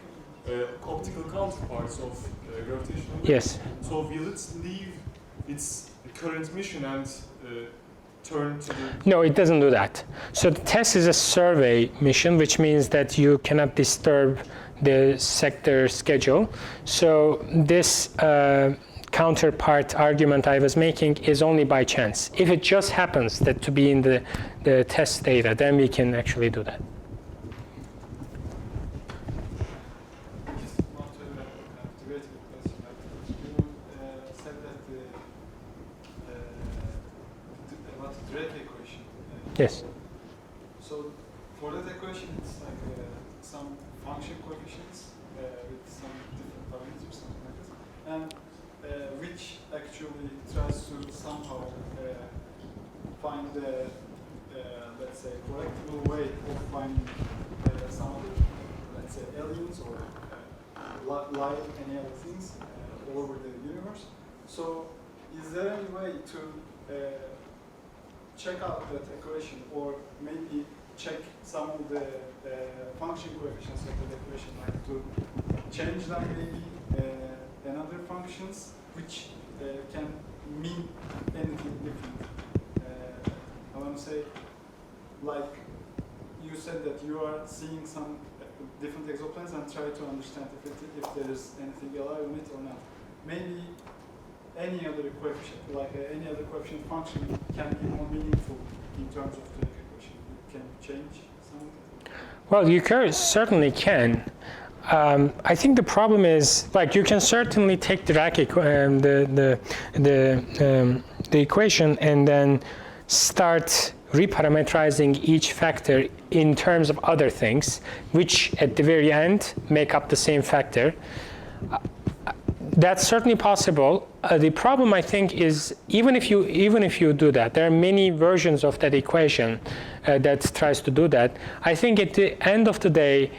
Speaker 8: optical counterparts of gravitational waves.
Speaker 2: Yes.
Speaker 8: So will it leave its current mission and turn to the...
Speaker 2: No, it doesn't do that. So the TESS is a survey mission, which means that you cannot disturb the sector schedule. So this counterpart argument I was making is only by chance. If it just happens that to be in the test data, then we can actually do that. Yes.
Speaker 9: So for that equation, it's like some function coefficients with some different parameters, something like this, and which actually tries to somehow find the, let's say, correctable way of finding some of the, let's say, aliens or light, any other things all over the universe. So is there any way to check out that equation, or maybe check some of the function coefficients of the equation, like to change them maybe another functions which can mean anything different. I want to say, like, you said that you are seeing some different exoplanets and try to understand if there is anything alive in it or not. Maybe any other coefficient, like any other coefficient function, can be more meaningful in terms of the equation. Can change something?
Speaker 2: Well, you certainly can. I think the problem is, like, you can certainly take the equation and then start reparametrizing each factor in terms of other things, which at the very end make up the same factor. That's certainly possible. The problem, I think, is even if you do that, there are many versions of that equation that tries to do that. I think at the end of the day,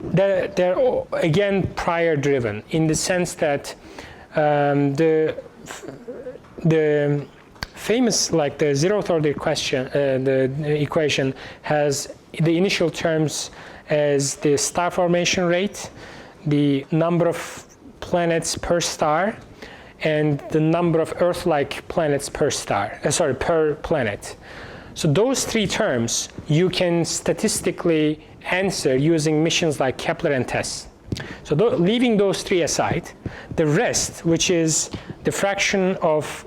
Speaker 2: they're again prior driven, in the sense that the famous, like the zeroth order the equation has the initial terms as the star formation rate, the number of planets per star, and the number of Earth-like planets per per planet. So those three terms you can statistically answer using missions like Kepler and Tess. So leaving those three aside, the rest, which is the fraction of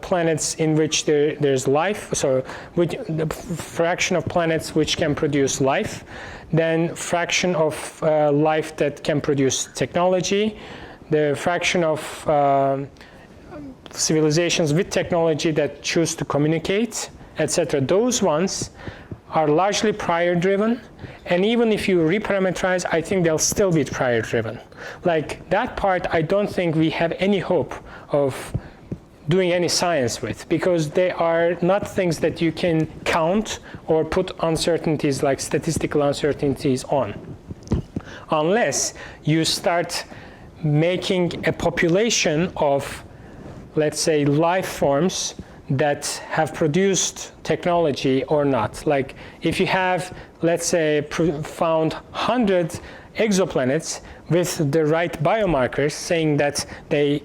Speaker 2: planets in which there's life, so the fraction of planets which can produce life, then fraction of life that can produce technology, the fraction of civilizations with technology that choose to communicate, etc. Those ones are largely prior driven, and even if you reparameterize, I think they'll still be prior driven. Like that part, I don't think we have any hope of doing any science with, because they are not things that you can count or put uncertainties like statistical uncertainties on, unless you start making a population of, let's say, life forms that have produced technology or not. Like if you have, let's say, found 100 exoplanets with the right biomarkers saying that they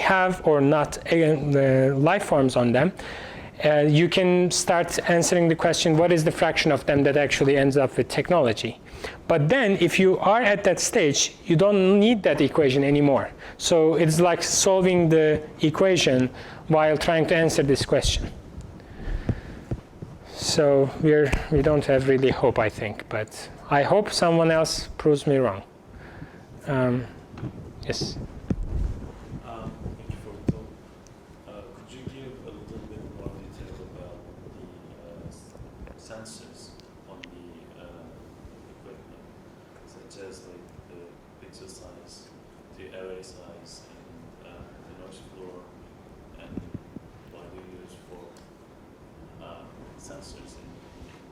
Speaker 2: have or not life forms on them, you can start answering the question, what is the fraction of them that actually ends up with technology? But then if you are at that stage, you don't need that equation anymore. So it's like solving the equation while trying to answer this question. So we don't have really hope, I think, but I hope someone else proves me wrong. Yes?
Speaker 10: Thank you for the talk. Could you give a little bit more detail about the sensors on the equipment, such as like the pixel size, the array size, and the noise floor, and what we use for sensors in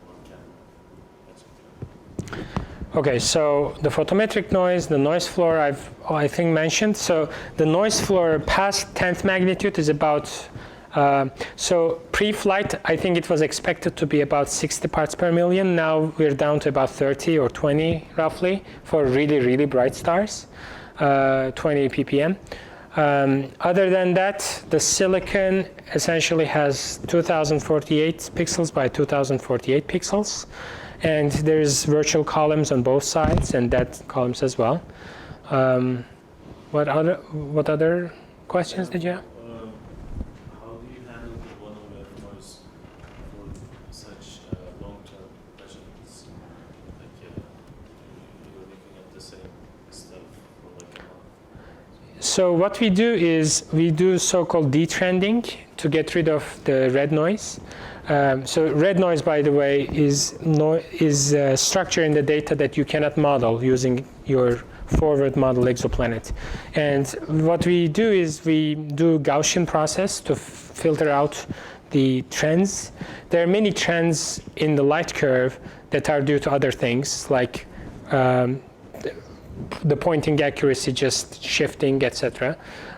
Speaker 10: one camera, etc.
Speaker 2: Okay, so the photometric noise, the noise floor I think mentioned. So the noise floor past 10th magnitude is about, so pre-flight, I think it was expected to be about 60 parts per million. Now we're down to about 30 or 20 roughly for really, really bright stars, 20 ppm. Other than that, the silicon essentially has 2048 pixels by 2048 pixels. And there's virtual columns on both sides and dead columns as well. What other questions did you have?
Speaker 10: How do you handle the one-way noise for such long-term measurements? Like you're looking at the same stuff for like a month.
Speaker 2: So what we do is we do so-called detrending to get rid of the red noise. So red noise, by the way, is structure in the data that you cannot model using your forward model exoplanet. And what we do is we do Gaussian process to filter out the trends. There are many trends in the light curve that are due to other things, like the pointing accuracy just shifting, etc.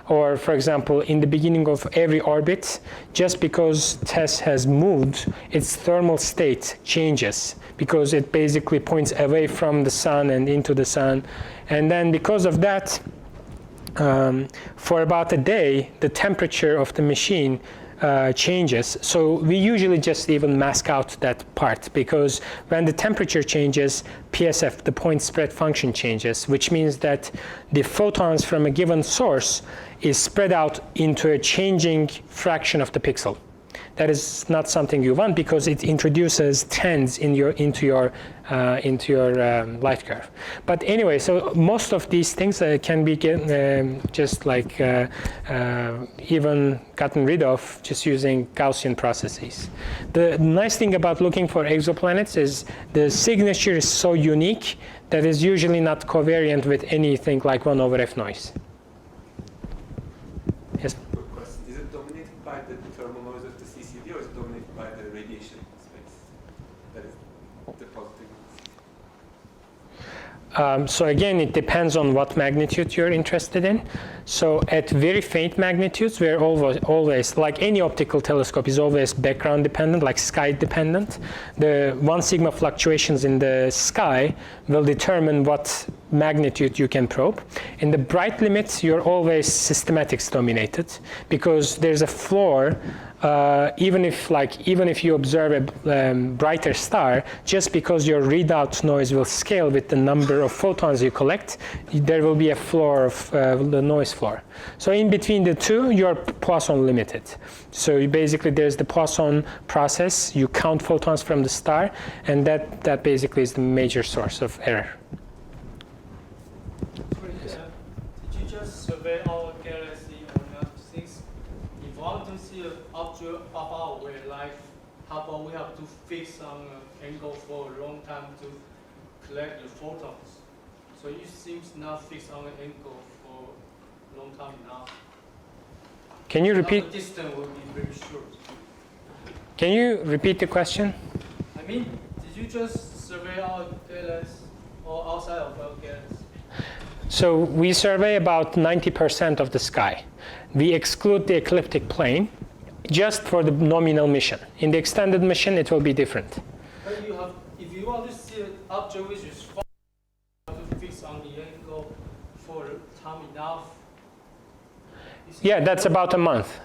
Speaker 2: Or, for example, in the beginning of every orbit, just because Tess has moved, its thermal state changes because it basically points away from the sun and into the sun. And then because of that, for about a day, the temperature of the machine changes. So we usually just even mask out that part, because when the temperature changes, PSF, the point spread function, changes, which means that the photons from a given source is spread out into a changing fraction of the pixel. That is not something you want, because it introduces trends into your light curve. But anyway, so most of these things can be just like even gotten rid of just using Gaussian processes. The nice thing about looking for exoplanets is the signature is so unique that is usually not covariant with anything like 1/f noise. Yes?
Speaker 7: Quick question. Is it dominated by the thermal noise of the CCD, or is it dominated by the radiation space that is depositing?
Speaker 2: So again, it depends on what magnitude you're interested in. So at very faint magnitudes, we're always, like any optical telescope, is always background dependent, like sky dependent. The 1 sigma fluctuations in the sky will determine what magnitude you can probe. In the bright limits, you're always systematics dominated, because there's a floor. Even if you observe a brighter star, just because your readout noise will scale with the number of photons you collect, there will be a floor of the noise floor. So in between the two, you're Poisson limited. So basically, there's the Poisson process. You count photons from the star, and that basically is the major source of error.
Speaker 11: Did you just survey our galaxy or not? Since if you want to see an object of our way, like how about we have to fix some angle for a long time to collect the photons? So it seems not fixed on an angle for a long time enough.
Speaker 2: Can you
Speaker 11: Now
Speaker 2: repeat?
Speaker 11: the distance will be very short.
Speaker 2: Can you repeat the question?
Speaker 11: I mean, did you just survey our galaxy or outside of our galaxy?
Speaker 2: So we survey about 90% of the sky. We exclude the ecliptic plane just for the nominal mission. In the extended mission, it will be different.
Speaker 11: But if you want to see an object which is far, you have to fix on the angle for time enough.
Speaker 2: Yeah, that's about a month.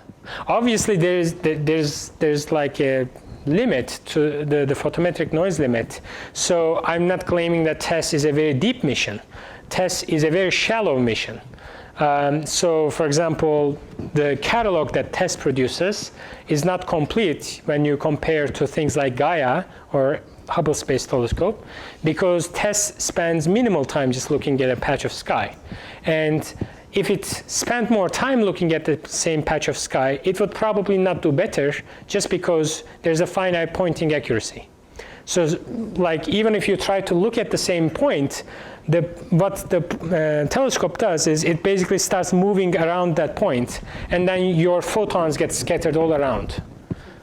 Speaker 2: Obviously, there's like a limit to the photometric noise limit. So I'm not claiming that Tess is a very deep mission. Tess is a very shallow mission. So, for example, the catalog that Tess produces is not complete when you compare to things like Gaia or Hubble Space Telescope, because Tess spends minimal time just looking at a patch of sky. And if it spent more time looking at the same patch of sky, it would probably not do better, just because there's a finite pointing accuracy. So, like, even if you try to look at the same point, what the telescope does is it basically starts moving around that point, and then your photons get scattered all around.
Speaker 11: So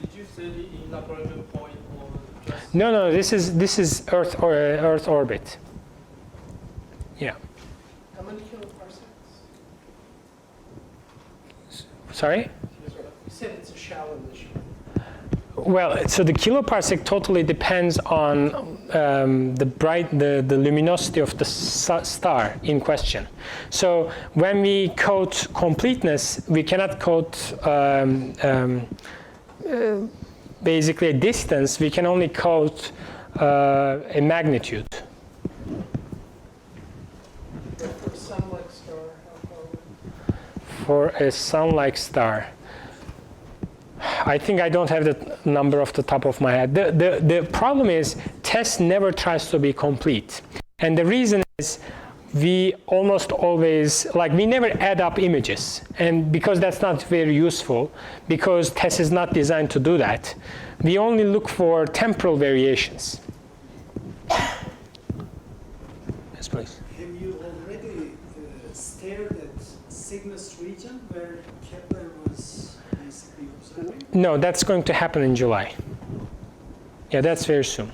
Speaker 11: did you say the elaboration point or just?
Speaker 2: No, this is Earth or Earth orbit. Yeah.
Speaker 6: How many kiloparsecs?
Speaker 2: Sorry?
Speaker 6: You said it's a shallow mission.
Speaker 2: Well, so the kiloparsec totally depends on the luminosity of the star in question. So when we quote completeness, we cannot quote basically a distance. We can only quote a magnitude.
Speaker 6: For a sun-like star, how far away?
Speaker 2: For a sun-like star, I think I don't have the number off the top of my head. The problem is Tess never tries to be complete. And the reason is we almost always, like, we never add up images. And because that's not very useful, because Tess is not designed to do that, we only look for temporal variations. Yes, please.
Speaker 12: Have you already stared at Cygnus region where Kepler was basically observing?
Speaker 2: No, that's going to happen in July. Yeah, that's very soon.